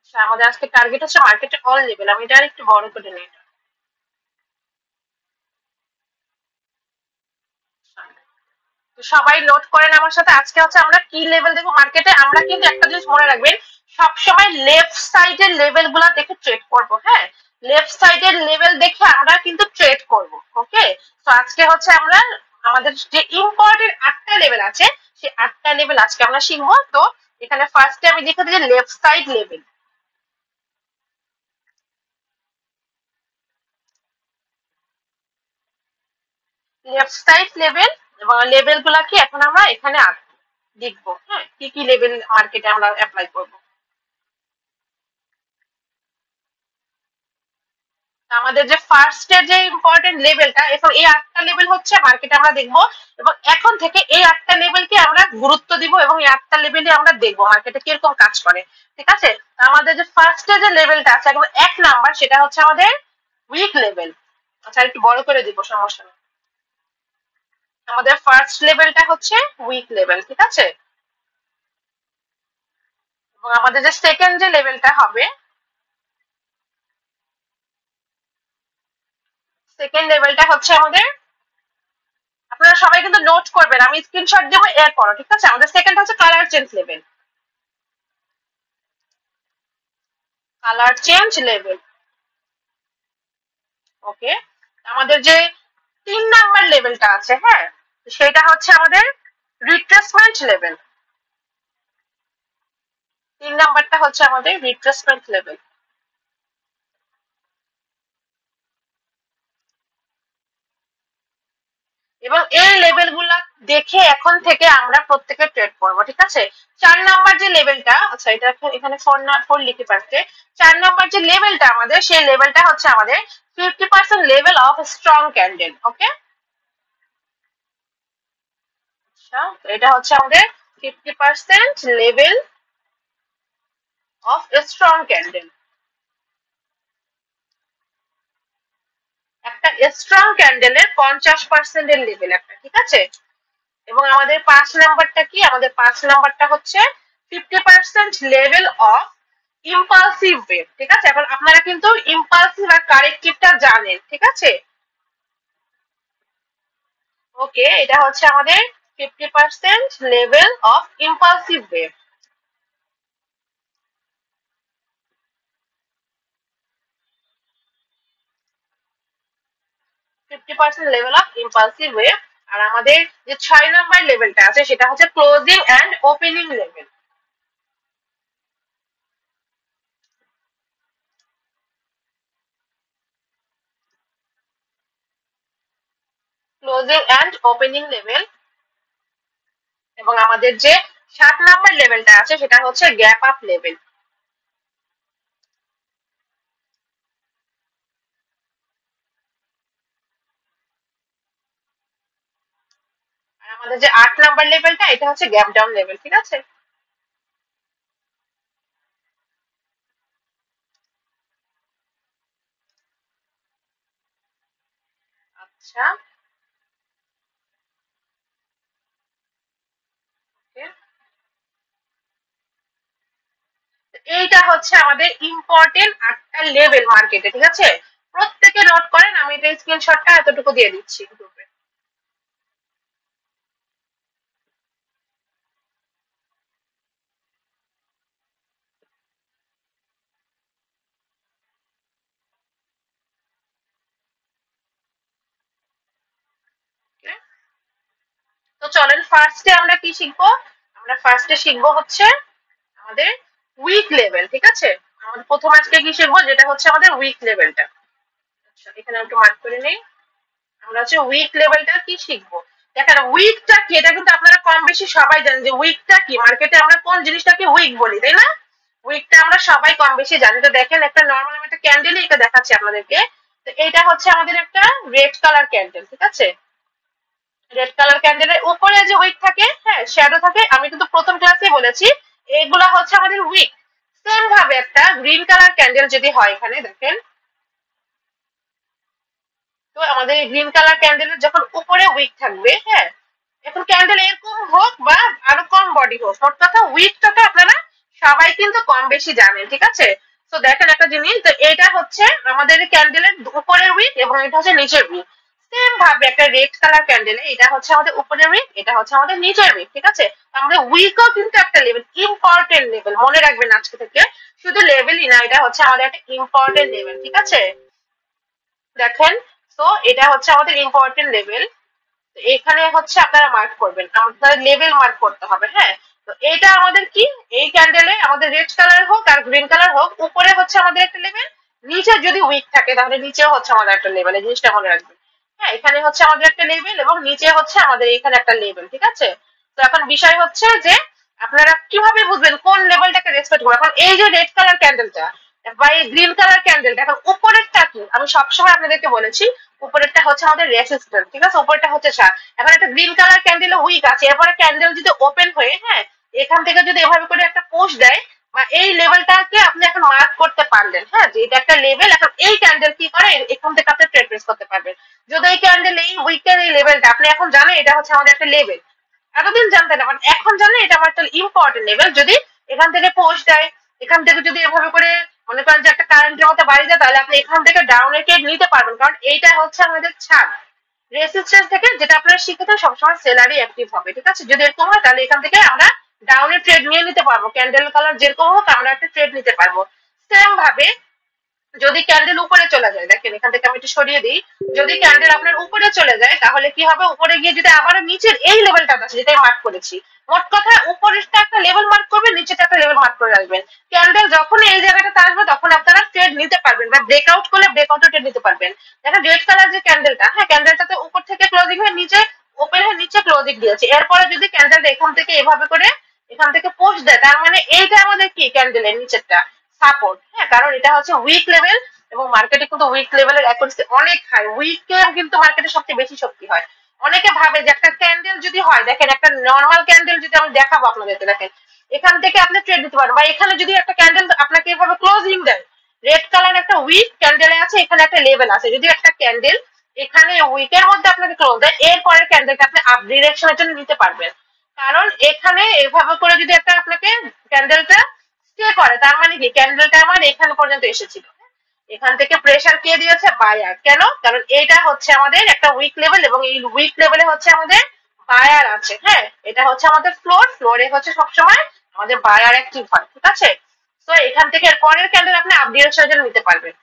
আচ্ছা, আমাদের আজকে টার্গেট হচ্ছে মার্কেটে অল লেভেল। আমি এটা একটু বড় করে নিই। তো সবাই নোট করেন আমার সাথে, আজকে হচ্ছে আমরা কি লেভেল দেখবো মার্কেটে। আমরা কিন্তু একটা জিনিস মনে রাখবেন, সবসময় লেফট সাইডের লেভেল গুলা দেখে ট্রেড করবো। হ্যাঁ, লেফট সাইডের লেভেল দেখে আমরা কিন্তু ট্রেড করব। ওকে, তো আজকে হচ্ছে আমরা আমাদের যে ইম্পর্টেন্ট 8টা লেভেল আছে, সেই 8টা লেভেল আজকে আমরা শিখবো। তো এখানে ফার্স্টে আমি লিখে দিই left side level. Left side level এবং লেভেল গুলা কি এখন আমরা এখানে লিখবো। হ্যাঁ, কি কি লেভেল মার্কেটে আমরা অ্যাপ্লাই করবো। আমাদের যে ফার্স্ট এর যে ইম্পর্টেন্ট লেভেলটা, এখন এই 8টা লেভেল হচ্ছে মার্কেটে আমরা দেখবো, এবং এখন থেকে এই 8টা লেভেলকে আমরা গুরুত্ব দিব এবং এই 8টা লেভেলে আমরা দেখবো মার্কেটে কিরকম কাজ করে। ঠিক আছে, আমাদের যে ফার্স্ট এর যে লেভেলটা আছে একদম 1 নাম্বার, সেটা হচ্ছে আমাদের উইক লেভেল। আচ্ছা, একটু বড় করে দিব, সমস্যা নেই। আমাদের ফার্স্ট লেভেলটা হচ্ছে উইক লেভেল। ঠিক আছে, এবং আমাদের যে সেকেন্ড যে লেভেলটা হবে, সেকেন্ড লেভেলটা হচ্ছে আমাদের, আপনারা সবাই কিন্তু নোট করবেন, আমি স্ক্রিনশট দেবো এরপর। ঠিক আছে, আমাদের সেকেন্ড হচ্ছে colour change level. Colour change level. Okay, আমাদের যে 3 নাম্বার লেভেলটা আছে, হ্যাঁ, সেটা হচ্ছে আমাদের রিট্রেসমেন্ট লেভেল। 3 নাম্বারটা হচ্ছে আমাদের রিট্রেসমেন্ট লেভেল। এবং এই লেভেল গুলা দেখে এখন থেকে আমরা প্রত্যেকে ট্রেড করবো। ঠিক আছে, 4 নাম্বার যে লেভেলটা, আচ্ছা এটা এখানে 4 লিখে পাচ্ছে। 4 নাম্বার যে লেভেলটা আমাদের, সেই লেভেলটা হচ্ছে আমাদের 50% লেভেল অফ স্ট্রং ক্যান্ডেল। ওকে, আচ্ছা, এটা হচ্ছে আমাদের 50% লেভেল অফ স্ট্রং ক্যান্ডেল। একটা স্ট্রং ক্যান্ডেলের 50% এর লেভেল একটা। ঠিক আছে, এবং আমাদের 5 নাম্বারটা কি, আমাদের 5 নাম্বারটা হচ্ছে 50% লেভেল অফ ইম্পালসিভ ওয়েভ। ঠিক আছে, এখন আপনারা কিন্তু ইম্পালসিভ আর কারেক্টিভটা জানেন। ঠিক আছে, ওকে, এটা হচ্ছে আমাদের 50% level of impulsive wave. 50% level of impulsive wave. আর আমাদের যে 6 নাম্বার লেভেলটা আছে, সেটা হচ্ছে closing and opening level. Closing and opening level. এবং আমাদের যে 7 নাম্বার লেভেলটা আছে, সেটা হচ্ছে গ্যাপ আপ লেভেল। আর আমাদের যে 8 নাম্বার লেভেলটা, এটা হচ্ছে গ্যাপ ডাউন লেভেল। ঠিক আছে, আচ্ছা, okay, এইটা হচ্ছে আমাদের ইম্পর্টেন্ট 8টা লেভেল মার্কেটে। ঠিক আছে, প্রত্যেকে নোট করেন, আমি এটা স্ক্রিনশটটা এতটুকু দিয়ে দিচ্ছি গ্রুপে। তো চলেন ফার্স্টে আমরা কি শিখবো। আমরা ফার্স্টে শিখবো হচ্ছে আমাদের উইক লেভেল। ঠিক আছে, আমাদের প্রথম আজকে কি শিখবো, যেটা হচ্ছে আমাদের উইক লেভেলটা। আচ্ছা, এখানে একটু মার্ক করে নেই। আমরা হচ্ছে উইক লেভেলটা কি শিখবো। দেখেন, উইকটা কি, এটা কিন্তু আপনারা কম বেশি সবাই জানেন যে উইকটা কি। মার্কেটে আমরা কোন জিনিসটাকে উইক বলি, তাই না? উইকটা আমরা সবাই কম বেশি জানি। তো দেখেন, একটা নর্মাল আমি একটা ক্যান্ডেলই এটা দেখাচ্ছি আপনাদেরকে। তো এইটা হচ্ছে আমাদের একটা রেড কালার ক্যান্ডেল। ঠিক আছে, রেড কালার ক্যান্ডেলের উপরে যে উইক থাকে, হ্যাঁ, শ্যাডো থাকে, আমি কিন্তু প্রথম ক্লাসে বলেছি এগুলা হচ্ছে আমাদের উইক। সেম ভাবে একটা গ্রিন কালার ক্যান্ডেল যদি হয়, এখানে দেখেন, তো আমাদের গ্রিন কালার ক্যান্ডেলের যখন উপরে উইক থাকবে, হ্যাঁ, এখন ক্যান্ডেল এরকম হোক বা আরো কম বডি হোক, মোট কথা উইকটাকে আপনারা সবাই কিন্তু কম বেশি জানেন, ঠিক আছে। তো দেখেন একটা জিনিস, তো এটা হচ্ছে আমাদের ক্যান্ডেলের উপরের উইক এবং এটা হচ্ছে নিচের উইক। সেম ভাবে একটা রেড কালার ক্যান্ডেলে এটা হচ্ছে আমাদের উপরের উইক, এটা হচ্ছে আমাদের নিচের উইক, ঠিক আছে। আমাদের উইকও কিন্তু একটা লেভেল, ইম্পর্টেন্ট লেভেল, মনে রাখবেন আজকে থেকে। শুধু লেভেলই না, এটা হচ্ছে আমাদের একটা ইম্পর্টেন্ট লেভেল, ঠিক আছে। দেখেন, তো এটা হচ্ছে আমাদের ইম্পর্টেন্ট লেভেল। এখানে হচ্ছে আপনারা মার্ক করবেন, আমাদের লেভেল মার্ক করতে হবে, হ্যাঁ। তো এটা আমাদের কি, এই ক্যান্ডেলে আমাদের রেড কালার হোক আর গ্রিন কালার হোক, উপরে হচ্ছে আমাদের একটা লেভেল, নিচে যদি উইক থাকে তাহলে নিচেও হচ্ছে আমাদের একটা লেভেল, এই জিনিসটা মনে রাখবেন। হ্যাঁ, এখানে হচ্ছে আমাদের একটা লেভেল এবং নিচে হচ্ছে আমাদের এখানে একটা লেভেল, ঠিক আছে। তো এখন বিষয় হচ্ছে যে আপনারা কিভাবে বুঝবেন কোন লেভেলটাকে রেসপেক্ট করবেন। এখন এই যে রেড কালার ক্যান্ডেলটা বা এই গ্রিন কালার ক্যান্ডেলটা, এখন উপরেরটা কি, আমি সবসময় আপনাদেরকে বলেছি উপরেরটা হচ্ছে আমাদের রেসিস্ট্যান্স, ঠিক আছে, উপরেরটা হচ্ছে ছাড়। এখন একটা গ্রিন কালার ক্যান্ডেল উইক আছে, এরপরে ক্যান্ডেল যদি ওপেন হয়ে, হ্যাঁ, এখান থেকে যদি এভাবে করে একটা পোস্ট দেয় বা এই লেভেলটাকে আপনি এখন মার্ক করতে পারলেন, হ্যাঁ, যে এটা একটা লেভেল। এখন এই ক্যান্ডেল কি করে, এখান থেকে আপনি ট্রেড প্রেস করতে পারবেন। যদি এই ক্যান্ডেল এই উইকের এই লেভেলটা আপনি এখন জানেন এটা হচ্ছে আমাদের একটা লেভেল, এতদিন জানতেন না, বাট এখন জানলে এটা আমার একটা ইম্পর্টেন্ট লেভেল। যদি এখান থেকে পোস্ট দেয়, এখান থেকে যদি এভাবে করে মনে করেন যে একটা কারেন্টের মতো বাড়ি যায়, তাহলে আপনি এখান থেকে ডাউনের ট্রেড নিতে পারবেন, কারণ এইটা হচ্ছে আমাদের ছাড় রেসিস্ট্যান্স থেকে, যেটা আপনারা শিখেছেন সবসময় সেলারই অ্যাক্টিভ হবে, ঠিক আছে। যদি এরকম হয় তাহলে এখান থেকে আমরা ডাউনের ট্রেড নিয়ে নিতে পারবো, ক্যান্ডেল কালার যেরকম হোক আমরা একটা ট্রেড নিতে পারবো। সেম ভাবে যদি ক্যান্ডেল উপরে চলে যায়, দেখেন এখান থেকে আমি একটু সরিয়ে দিই, যদি ক্যান্ডেল আপনার উপরে চলে যায় তাহলে কি হবে, উপরে গিয়ে যদি আবার নিচের এই লেভেলটা আছে যেটা মার্ক করেছি, মোট কথা উপরেরটা একটা লেভেল মার্ক করবে, নিচেটা একটা লেভেল মার্ক করে আসবেন। ক্যান্ডেল যখন এই জায়গাটাতে আসবে তখন আপনারা ট্রেড নিতে পারবেন বা ব্রেকআউট করলে ব্রেকআউটে ট্রেড নিতে পারবেন। দেখেন রেড কালার যে ক্যান্ডেলটা, হ্যাঁ, ক্যান্ডেলটাতে উপর থেকে ক্লোজিং হয়ে নিচে ওপেন হয়ে নিচে ক্লোজিং দিয়েছে, এরপরে যদি ক্যান্ডেলটা এখান থেকে এভাবে করে এখান থেকে পোস্ট দেয়, তার মানে এইটা আমাদের কি ক্যান্ডেলের নিচেরটা সাপোর্ট, হ্যাঁ, কারণ এটা হচ্ছে উইক লেভেল এবং মার্কেটে কিন্তু উইক লেভেলের অ্যাকুরেসি অনেক হাই, উইকে কিন্তু মার্কেটে সবচেয়ে বেশি শক্তি হয়। অনেকে ভাবে যে একটা ক্যান্ডেল যদি হয়, দেখেন একটা নর্মাল ক্যান্ডেল যদি আমি দেখাবো আপনাদেরকে, দেখেন এখান থেকে আপনি ট্রেড দিতে পারেন, বা এখানে যদি একটা ক্যান্ডেল আপনাকে এভাবে ক্লোজিং দেয়, রেড কালার একটা উইক ক্যান্ডেলে আছে, এখানে একটা লেভেল আছে, যদি একটা ক্যান্ডেল এখানে উইকের মধ্যে আপনাকে ক্লোজ দেয়, এরপরের ক্যান্ডেলটা আপনি আপ ডিরেকশনের জন্য নিতে পারবেন। কারণ এখানে এভাবে করে যদি একটা আপনাকে ক্যান্ডেলটা স্টে করে, তার মানে কি ক্যান্ডেলটা আমার এখানে পর্যন্ত এসেছিল, এখান থেকে প্রেসার কে দিয়েছে, বায়ার। কেন, কারণ এটা হচ্ছে আমাদের একটা উইক লেভেল এবং এই উইক লেভেলে হচ্ছে আমাদের বায়ার আছে, হ্যাঁ, এটা হচ্ছে আমাদের ফ্লোর, ফ্লোরে হচ্ছে সবসময় আমাদের বায়ার অ্যাক্টিভ হয়, ঠিক আছে। তো এখান থেকে এর পরের ক্যান্ডেল আপনি আপ ডিরেকশনের জন্য নিতে পারবেন।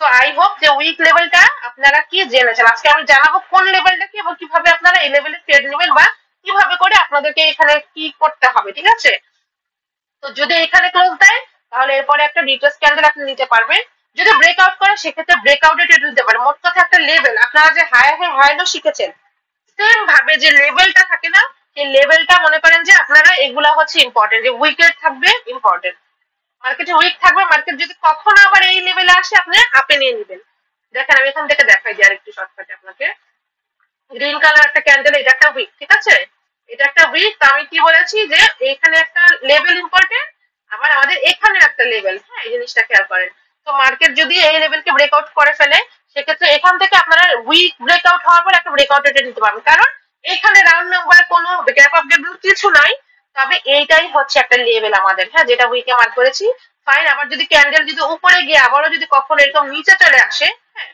সো আই হোপ যে উইক লেভেলটা আপনারা কি জেনেছেন, আজকে আমি জানাবো কোন লেভেলটা কি এবং কিভাবে আপনারা এই লেভেলে ট্রেড নেবেন বা কিভাবে করে আপনাদেরকে এখানে কি করতে হবে, ঠিক আছে। তো যদি এখানে ক্লোজ দেয় তাহলে এরপরে একটা রিট্রেস ক্যান্ডেল আপনি নিতে পারবেন, যদি ব্রেকআউট করে সেক্ষেত্রে ব্রেকআউটে ট্রেড নিতে পারেন। মোট কথা একটা লেভেল, আপনারা যে হায়ার হাইলো শিখেছেন, সেম ভাবে যে লেভেলটা থাকে না, সেই লেভেলটা মনে করেন যে আপনারা এগুলা হচ্ছে ইম্পর্টেন্ট, যে উইকেট থাকবে ইম্পর্টেন্ট, মার্কেটে উইক থাকবে, মার্কেট যদি কখনো আবার এই লেভেলে আসে আপনি আপে নিয়ে নেবেন। দেখেন আমি এখান থেকে দেখাই দিই আরেকটু শর্টকাটে আপনাকে। গ্রিন কালার একটা ক্যান্ডেল, এটা একটা উইক, ঠিক আছে, এটা একটা উইক। তো আমি কি বলেছি যে এখানে একটা লেভেল ইম্পর্টেন্ট, আবার আমাদের এখানে একটা লেভেল, হ্যাঁ, এই জিনিসটা খেয়াল করেন। তো মার্কেট যদি এই লেভেলকে ব্রেকআউট করে ফেলে সেক্ষেত্রে এখান থেকে আপনারা উইক ব্রেকআউট হওয়ার পর একটা ব্রেকআউট রেটে নিতে পারবেন, কারণ এখানে রাউন্ড নাম্বার কোনো গ্যাপ আপ গ্যাপ কিছু নাই। তবে এইটাই হচ্ছে একটা লেভেল আমাদের, হ্যাঁ, যেটা উইকে মার্ক করেছি। ফাইন, আবার যদি ক্যান্ডেল যদি উপরে গিয়ে আবারও যদি কখনো এরকম নিচে চলে আসে, হ্যাঁ,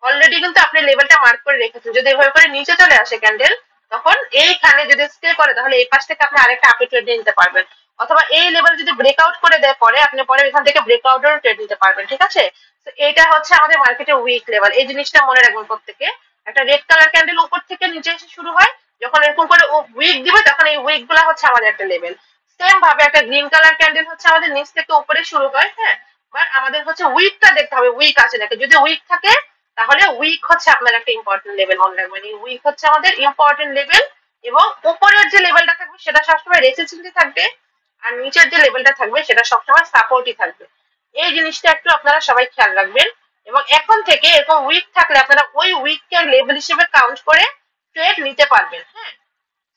অলরেডি কিন্তু আপনি লেভেলটা মার্ক করে রেখেছেন, যদি এভাবে করে নিচে চলে আসে ক্যান্ডেল, তখন এইখানে যদি স্টে করে তাহলে এই পাশ থেকে আপনি আরেকটা আপে ট্রেড নিতে পারবেন। অথবা এই লেভেল যদি ব্রেকআউট করে দেয় পরে, আপনি পরে এখান থেকে ব্রেকআউটেরও ট্রেড নিতে পারবেন, ঠিক আছে। তো এইটা হচ্ছে আমাদের মার্কেটের উইক লেভেল, এই জিনিসটা মনে রাখবেন প্রত্যেকে। একটা রেড কালার ক্যান্ডেল উপর থেকে নিচে এসে শুরু হয়, যখন এরকম করে উইক দিবে তখন এই উইক গুলা হচ্ছে আমাদের একটা লেভেল। সেম ভাবে একটা গ্রিন কালার ক্যান্ডেল হচ্ছে আমাদের নিচ থেকে উপরে শুরু হয়, হ্যাঁ, বাট আমাদের হচ্ছে উইকটা দেখতে হবে, উইক আছে নাকি, যদি উইক থাকে তাহলে উইক হচ্ছে আপনার একটা ইম্পর্টেন্ট লেভেল, মনে রাখবেন এই উইক হচ্ছে আমাদের ইম্পর্টেন্ট লেভেল। এবং উপরের যে লেভেলটা থাকবে সেটা সবসময় রেসিস্টেন্সই থাকবে, আর নিচের যে লেভেলটা থাকবে সেটা সবসময় সাপোর্টই থাকবে। এই জিনিসটা একটু আপনারা সবাই খেয়াল রাখবেন, এবং এখন থেকে এরকম উইক থাকলে আপনারা ওই উইককে লেভেল হিসেবে কাউন্ট করে ট্রেড নিতে পারবেন, হ্যাঁ।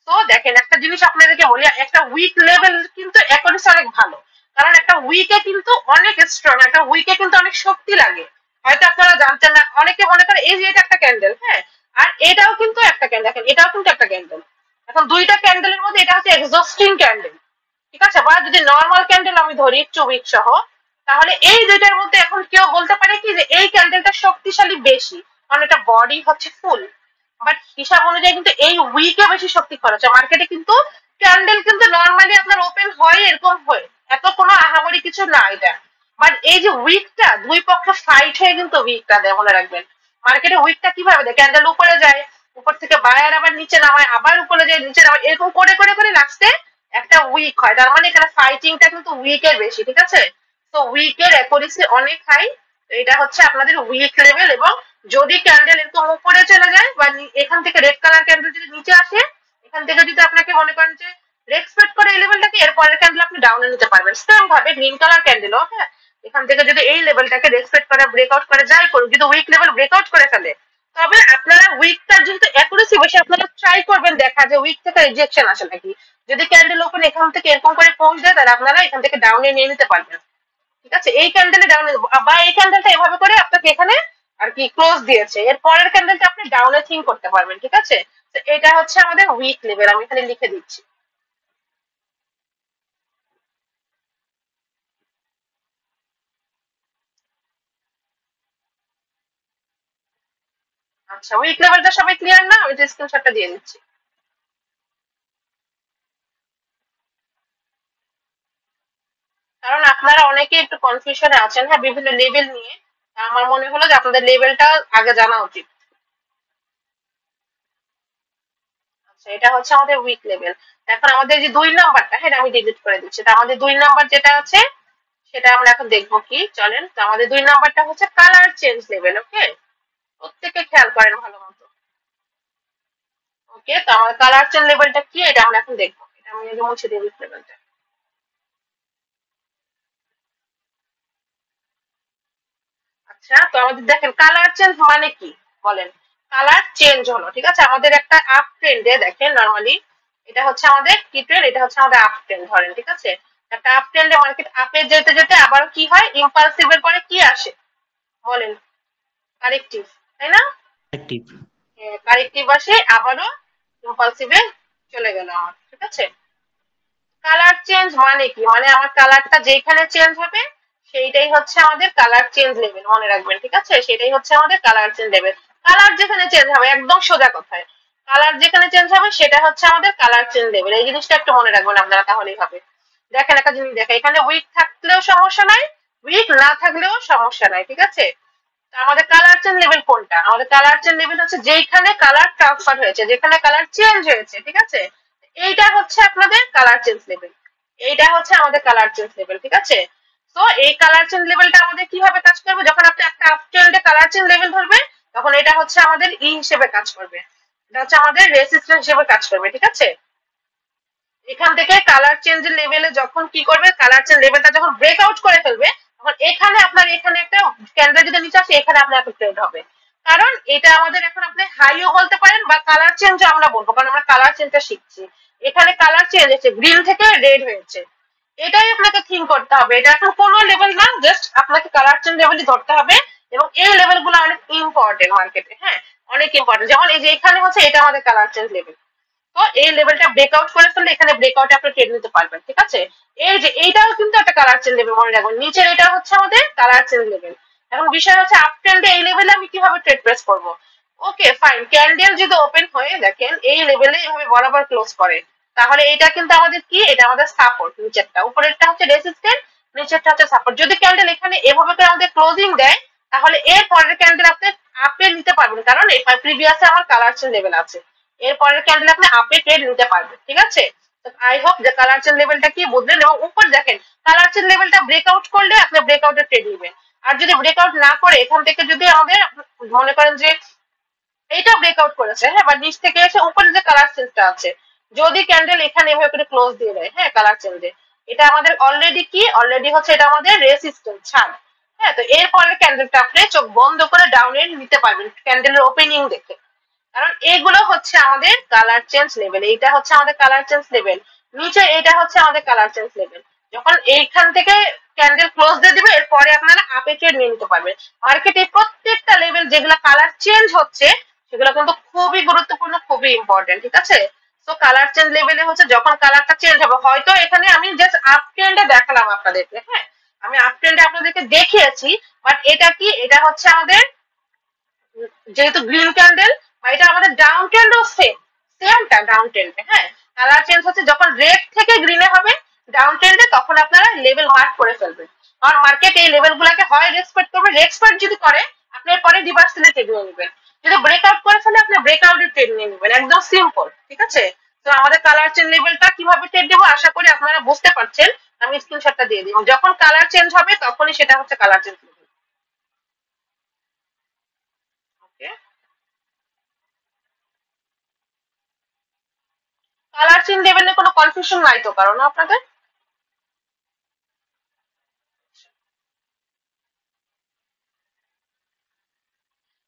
তো দেখেন একটা জিনিস আপনাদেরকে বলি, একটা উইক লেভেল কিন্তু অ্যাকুরেসি অনেক ভালো, কারণ একটা উইকে কিন্তু অনেক স্ট্রং, একটা উইকে কিন্তু অনেক শক্তি লাগে, হয়তো আপনারা জানতেন না। অনেকে মনে করে এই যে এটা একটা ক্যান্ডেল, হ্যাঁ, আর এটাও কিন্তু একটা ক্যান্ডেল, দেখেন এটাও কিন্তু একটা ক্যান্ডেল। এখন দুইটা ক্যান্ডেলের মধ্যে এটা হচ্ছে এক্সস্টিং ক্যান্ডেল, ঠিক আছে, বা যদি নর্মাল ক্যান্ডেল আমি ধরি একটু উইক সহ, তাহলে এই দুইটার মধ্যে এখন কেউ বলতে পারে কি যে এই ক্যান্ডেলটা শক্তিশালী বেশি, কারণ এটা বডি হচ্ছে ফুল। বাট হিসাব অনুযায়ী কিন্তু এই উইকে বেশি শক্তি খরচ হয় মার্কেটে। কিন্তু ক্যান্ডেল কিন্তু নর্মালি আপনার ওপেন হয় এরকম হয়, এত কোনো আহামরি কিছু না এটা। বাট এই যে উইকটা দুই পক্ষ ফাইট হয়ে কিন্তু উইকটা দেয়, মনে রাখবেন। মার্কেটে উইকটা কিভাবে দেয়, ক্যান্ডেল উপরে যায়, উপর থেকে বায়ার আবার নিচে নামায়, আবার উপরে যায় নিচে নামায়, এরকম করে করে করে লাস্টে একটা উইক হয়। তার মানে এখানে ফাইটিংটা কিন্তু উইকের বেশি, ঠিক আছে। তো উইকের অ্যাকুরেসি অনেক হাই। এটা হচ্ছে আপনাদের উইক লেভেল। এবং যদি ক্যান্ডেল এরকম উপরে চলে যায় বা এখান থেকে রেড কালার ক্যান্ডেল যদি নিচে আসে, এখান থেকে যদি আপনাকে মনে করেন যে রেসপেক্ট করে এই লেভেলটাকে, এরপরের ক্যান্ডেল আপনি ডাউনে নিতে পারবেন। সেম ভাবে গ্রিন কালার ক্যান্ডেলও, হ্যাঁ, এখান থেকে যদি এই লেভেলটাকে রেসপেক্ট করে ব্রেকআউট করে যাই করুক, যদি উইক লেভেল ব্রেকআউট করে ফেলে, তবে আপনারা উইকটার যেহেতু অ্যাকুরেসি বেশি, আপনারা ট্রাই করবেন দেখা যে উইক থেকে রিজেকশন আসে নাকি। যদি ক্যান্ডেল ওপেন এখান থেকে এরকম করে পৌঁছ দেয়, তাহলে আপনারা এখান থেকে ডাউনে নিয়ে নিতে পারবেন। ঠিক আছে, এই ক্যান্ডেলে ডাউনে, বা এই ক্যান্ডেলটা এভাবে করে আপনাকে এখানে আর কি ক্লোজ দিয়েছে, এর পরের ক্যান্ডেলটা আপনি ডাউনে থিঙ্ক করতে পারবেন। ঠিক আছে, তো এটা হচ্ছে আমাদের উইক লেভেল, আমি এখানে লিখে দিচ্ছি। আচ্ছা, উইক লেভেলটা সবাই ক্লিয়ার না? আমি স্ক্রিনশটটা দিয়ে দিচ্ছি। কারণ আপনারা অনেকে একটু কনফিউশনে আছেন, হ্যাঁ, বিভিন্ন লেভেল নিয়ে। আমার মনে হলো যে আপনাদের লেভেলটা আগে জানা উচিত। আচ্ছা, এটা হচ্ছে আমাদের উইক লেভেল। এখন আমাদের যে 2 নাম্বারটা, হ্যাঁ, আমি ডিলিট করে দিচ্ছি। তো আমাদের 2 নাম্বার যেটা আছে সেটা আমরা এখন দেখবো কি, চলেন। তো আমাদের 2 নাম্বারটা হচ্ছে কালার চেঞ্জ লেভেল। ওকে, প্রত্যেকে খেয়াল করেন ভালো মতো। ওকে, তো আমার কালার চেঞ্জ লেভেলটা কি এটা আমরা এখন দেখবো। এটা আমি আগে মুছে দিই উইক লেভেলটা। আচ্ছা, তো আমাদের দেখেন কালার চেঞ্জ মানে কি বলেন। কালার চেঞ্জ হলো, ঠিক আছে, আমাদের একটা আপ ট্রেন্ডে দেখেন নরমালি এটা হচ্ছে আমাদের কি ট্রেন্ড, এটা হচ্ছে আমাদের আপ ট্রেন্ড ধরেন। ঠিক আছে, একটা আপ ট্রেন্ডে মার্কেট আপে যেতে যেতে আবার কি হয়, ইম্পালসিভ এর পরে কি আসে বলেন, কারেক্টিভ, তাই না? অ্যাক্টিভ। কারেক্টিভ আসে, আবারও ইম্পালসিভে চলে গেল আমার। ঠিক আছে, কালার চেঞ্জ মানে কি, মানে আমার কালারটা যেখানে চেঞ্জ হবে সেইটাই হচ্ছে আমাদের কালার চেঞ্জ লেভেল, মনে রাখবেন। ঠিক আছে, সেটাই হচ্ছে আমাদের কালার চেঞ্জ লেভেল। কালার যেখানে চেঞ্জ হবে, একদম সোজা কথায়, কালার যেখানে চেঞ্জ হবে সেটা হচ্ছে আমাদের কালার চেঞ্জ লেভেল। এই জিনিসটা একটু মনে রাখবেন আপনারা, তাহলেই হবে। দেখেন একটা জিনিস দেখেন, এখানে উইক থাকলেও সমস্যা নাই, উইক না থাকলেও সমস্যা নাই। ঠিক আছে, তো আমাদের কালার চেঞ্জ লেভেল কোনটা, আমাদের কালার চেঞ্জ লেভেল হচ্ছে যেখানে কালার ট্রান্সফার হয়েছে, যেখানে কালার চেঞ্জ হয়েছে। ঠিক আছে, এইটা হচ্ছে আপনাদের কালার চেঞ্জ লেভেল, এইটা হচ্ছে আমাদের কালার চেঞ্জ লেভেল। ঠিক আছে, তো এই কালার চেঞ্জ লেভেলটা আমাদের কিভাবে কাজ করবে, যখন আপনি একটা আপ ট্রেন্ডে কালার চেঞ্জ লেভেল ধরবে, তখন এটা হচ্ছে আমাদের ই হিসেবে কাজ করবে, এটা হচ্ছে আমাদের রেসিস্ট্যান্স হিসেবে কাজ করবে। ঠিক আছে, এখান থেকে কালার চেঞ্জ লেভেলে যখন কি করবে, কালার চেঞ্জ লেভেলটা যখন ব্রেকআউট করে ফেলবে, তখন এখানে আপনার এখানে একটা ক্যান্ডেল যদি নিচে আসে, এখানে আপনার একটা ট্রেড হবে। কারণ এটা আমাদের এখন আপনি হাইও বলতে পারেন বা কালার চেঞ্জ আমরা বলবো, কারণ আমরা কালার চেঞ্জটা শিখছি। এখানে কালার চেঞ্জ হয়েছে, গ্রিন থেকে রেড হয়েছে, এটাই আপনাকে থিঙ্ক করতে হবে। এটা এখন কোনো লেভেল না, জাস্ট আপনাকে কালার চেঞ্জ লেভেলই ধরতে হবে। এবং এই লেভেল গুলো অনেক ইম্পর্টেন্ট মার্কেটে, হ্যাঁ, অনেক ইম্পর্টেন্ট। যেমন এই যে এখানে হচ্ছে এটা আমাদের কালার চেঞ্জ লেভেল, তো এই লেভেলটা ব্রেকআউট করে ফেললে এখানে ব্রেকআউটে আপনি ট্রেড নিতে পারবেন। ঠিক আছে, এই যে এইটাও কিন্তু একটা কালার চেঞ্জ লেভেল, মনে রাখবেন। নিচের এটা হচ্ছে আমাদের কালার চেঞ্জ লেভেল। এখন বিষয় হচ্ছে আপ ট্রেন্ডে এই লেভেলে আমি কিভাবে ট্রেড প্রেস করব। ওকে ফাইন, ক্যান্ডেল যদি ওপেন হয়ে দেখেন এই লেভেলে এভাবে বরাবর ক্লোজ করে, তাহলে এটা কিন্তু আমাদের কি, এটা আমাদের সাপোর্ট। নিচেরটা, উপরেরটা হচ্ছে রেজিস্ট্যান্স, নিচেরটা হচ্ছে সাপোর্ট। যদি ক্যান্ডেল এখানে এভাবে করে আমাদের ক্লোজিং দেয়, তাহলে এর পরের ক্যান্ডেল আপনি আপে নিতে পারবেন, কারণ এই প্রিভিয়াসে আমার কালার চেঞ্জ লেভেল আছে। এরপরের ক্যান্ডেল আপনি আপে ট্রেড নিতে পারবেন। ঠিক আছে, আই হোপ যে কালার চেন লেভেলটা কি বুঝলেন। এবং উপর দেখেন কালার চেন লেভেলটা ব্রেকআউট করলে আপনি ব্রেকআউটে ট্রেড নেবেন। আর যদি ব্রেকআউট না করে এখান থেকে যদি আমাদের মনে করেন যে এইটা ব্রেকআউট করেছে, হ্যাঁ, বা নিচ থেকে এসে উপরে যে কালার চেঞ্জটা আছে, যদি ক্যান্ডেল এখানে এভাবে করে ক্লোজ দিয়ে দেয়, হ্যাঁ, কালার চেঞ্জে, এটা আমাদের অলরেডি কি, অলরেডি হচ্ছে এটা আমাদের রেসিস্ট্যান্স ছাড়। হ্যাঁ, তো এরপরের ক্যান্ডেলটা আপনি চোখ বন্ধ করে ডাউনে নিতে পারবেন ক্যান্ডেলের ওপেনিং দেখে। কারণ এগুলো হচ্ছে আমাদের কালার চেঞ্জ লেভেল, এইটা হচ্ছে আমাদের কালার চেঞ্জ লেভেল, নিচে এটা হচ্ছে আমাদের কালার চেঞ্জ লেভেল। যখন এইখান থেকে ক্যান্ডেল ক্লোজ দিয়ে দিবে, এরপরে আপনারা আপে ট্রেড নিয়ে নিতে পারবেন। মার্কেটে প্রত্যেকটা লেভেল যেগুলো কালার চেঞ্জ হচ্ছে সেগুলো কিন্তু খুবই গুরুত্বপূর্ণ, খুবই ইম্পর্টেন্ট। ঠিক আছে, তো কালার চেঞ্জ লেভেলে হচ্ছে যখন কালারটা চেঞ্জ হবে, হয়তো এখানে আমি জাস্ট আপ ট্রেন্ডে দেখালাম আপনাদেরকে, হ্যাঁ আমি আপ ট্রেন্ডে আপনাদেরকে দেখিয়েছি, বাট এটা কি, এটা হচ্ছে আমাদের যেহেতু গ্রিন ক্যান্ডেল, বা এটা আমাদের ডাউন ট্রেন্ডও সেমটা ডাউন ট্রেন্ডে, হ্যাঁ কালার চেঞ্জ হচ্ছে যখন রেড থেকে গ্রিনে হবে ডাউন ট্রেন্ডে, তখন আপনারা লেভেল মার্ক করে ফেলবেন। কারণ মার্কেট এই লেভেল গুলাকে হয় রেসপেক্ট করবে, রেসপেক্ট যদি করে আপনি পরে রিভার্সালে ট্রেড নিয়ে নেবেন, যদি ব্রেকআউট করে ফেলে আপনি ব্রেকআউটের ট্রেড নিয়ে নেবেন, একদম সিম্পল, ঠিক আছে। তো আমাদের কালার চেঞ্জ লেভেলটা কিভাবে ট্রেড দেবো আশা করি আপনারা বুঝতে পারছেন, আমি স্ক্রিনশটটা দিয়ে দিব, যখন কালার চেঞ্জ হবে তখনই সেটা হচ্ছে কালার চেঞ্জ লেভেল। ওকে, কালার চেঞ্জ লেভেলে কোনো কনফিউশন নাই তো কারণ আপনাদের?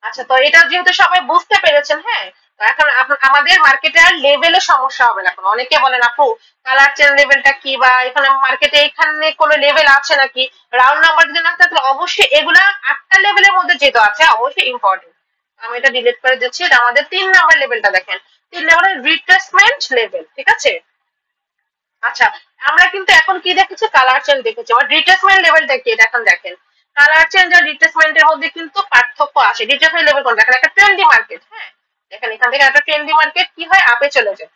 আচ্ছা, তো এটা যেহেতু সবাই বুঝতে পেরেছেন, হ্যাঁ তো এখন আমাদের মার্কেটে আর লেভেলে সমস্যা হবে না। এখন অনেকে বলেন আপু কালার চেন লেভেলটা কি, বা এখানে মার্কেটে এখানে কোনো লেভেল আছে নাকি, রাউন্ড নাম্বার যদি না থাকলে অবশ্যই এগুলা 8টা লেভেলের মধ্যে যেহেতু আছে অবশ্যই ইম্পর্টেন্ট। আমি এটা ডিলিট করে দিচ্ছি, এটা আমাদের 3 নাম্বার লেভেলটা দেখেন, 3 নাম্বারের রিট্রেসমেন্ট লেভেল, ঠিক আছে। আচ্ছা, আমরা কিন্তু এখন কি দেখেছি, কালার চেঞ্জ দেখেছি, আর রিট্রেসমেন্ট লেভেলটা কি এটা এখন দেখেন। কালার চেঞ্জ আর রিট্রেসমেন্টের মধ্যে কিন্তু পার্থক্য আছে। রিট্রেসমেন্ট লেভেল কোন দেখেন, একটা ট্রেন্ডি মার্কেট, হ্যাঁ দেখেন এখান থেকে একটা ট্রেন্ডি মার্কেট কি হয় আপে চলে যায়।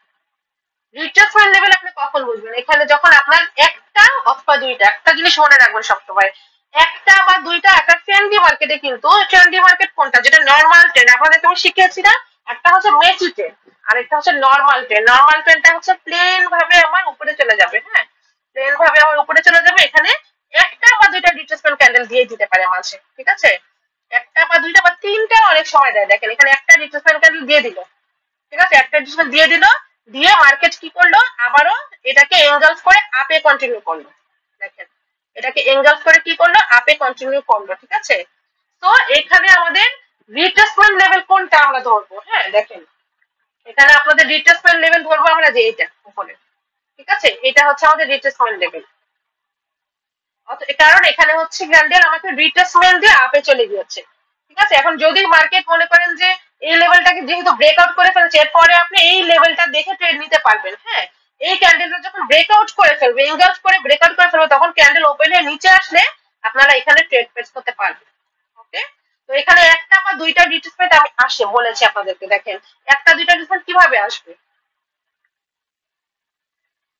রিট্রেসমেন্ট লেভেল আপনি কখন বুঝবেন, এখানে যখন আপনার একটা অথবা দুইটা, একটা জিনিস মনে রাখবেন সবসময়, একটা বা দুইটা, একটা ট্রেন্ডি মার্কেটে কিন্তু, ট্রেন্ডি মার্কেট কোনটা, যেটা নর্মাল ট্রেন্ড আপনাদেরকে আমি শিখিয়েছি না, একটা হচ্ছে মেসি ট্রেন্ড আর একটা হচ্ছে নর্মাল ট্রেন্ড। নর্মাল ট্রেন্ডটা হচ্ছে প্লেন ভাবে আমার উপরে চলে যাবে, হ্যাঁ প্লেন ভাবে আমার উপরে চলে যাবে, এখানে একটা বা দুইটা রিট্রেসমেন্ট ক্যান্ডেল দিয়ে দিতে পারে মাঝে, ঠিক আছে, একটা বা দুইটা বা তিনটা অনেক সময় দেয়, দেখেন এখানে একটা রিট্রেসমেন্ট ক্যান্ডেল দিয়ে দিল, ঠিক আছে একটা রিট্রেসমেন্ট দিয়ে দিল, দিয়ে মার্কেট কি করলো আবারও এটাকে এনগালফ করে আপে কন্টিনিউ করলো, দেখেন এটাকে এনগালফ করে কি করলো আপে কন্টিনিউ করলো, ঠিক আছে। তো এখানে আমাদের রিট্রেসমেন্ট লেভেল কোনটা আমরা ধরবো, হ্যাঁ দেখেন এখানে আপনাদের রিট্রেসমেন্ট লেভেল ধরবো আমরা যে এইটা উপরে, ঠিক আছে, এটা হচ্ছে আমাদের রিট্রেসমেন্ট লেভেল। কারণ এখানে হচ্ছে ক্যান্ডেল আমাকে রিট্রেসমেন্ট দিয়ে আপে চলে গিয়েছে, ঠিক আছে। এখন যদি মার্কেট মনে করেন যে এই লেভেলটাকে যেহেতু ব্রেকআউট করে ফেলেছে, এরপরে আপনি এই লেভেলটা দেখে ট্রেড নিতে পারবেন, হ্যাঁ এই ক্যান্ডেলটা যখন ব্রেকআউট করে ফেলবে, এনগালফ করে ব্রেকআউট করে ফেলবে, তখন ক্যান্ডেল ওপেন হয়ে নিচে আসলে আপনারা এখানে ট্রেড প্লেস করতে পারবেন। ওকে, তো এখানে একটা বা দুইটা রিট্রেসমেন্ট আমি আসে বলেছি আপনাদেরকে, দেখেন একটা দুইটা রিট্রেসমেন্ট কিভাবে আসবে,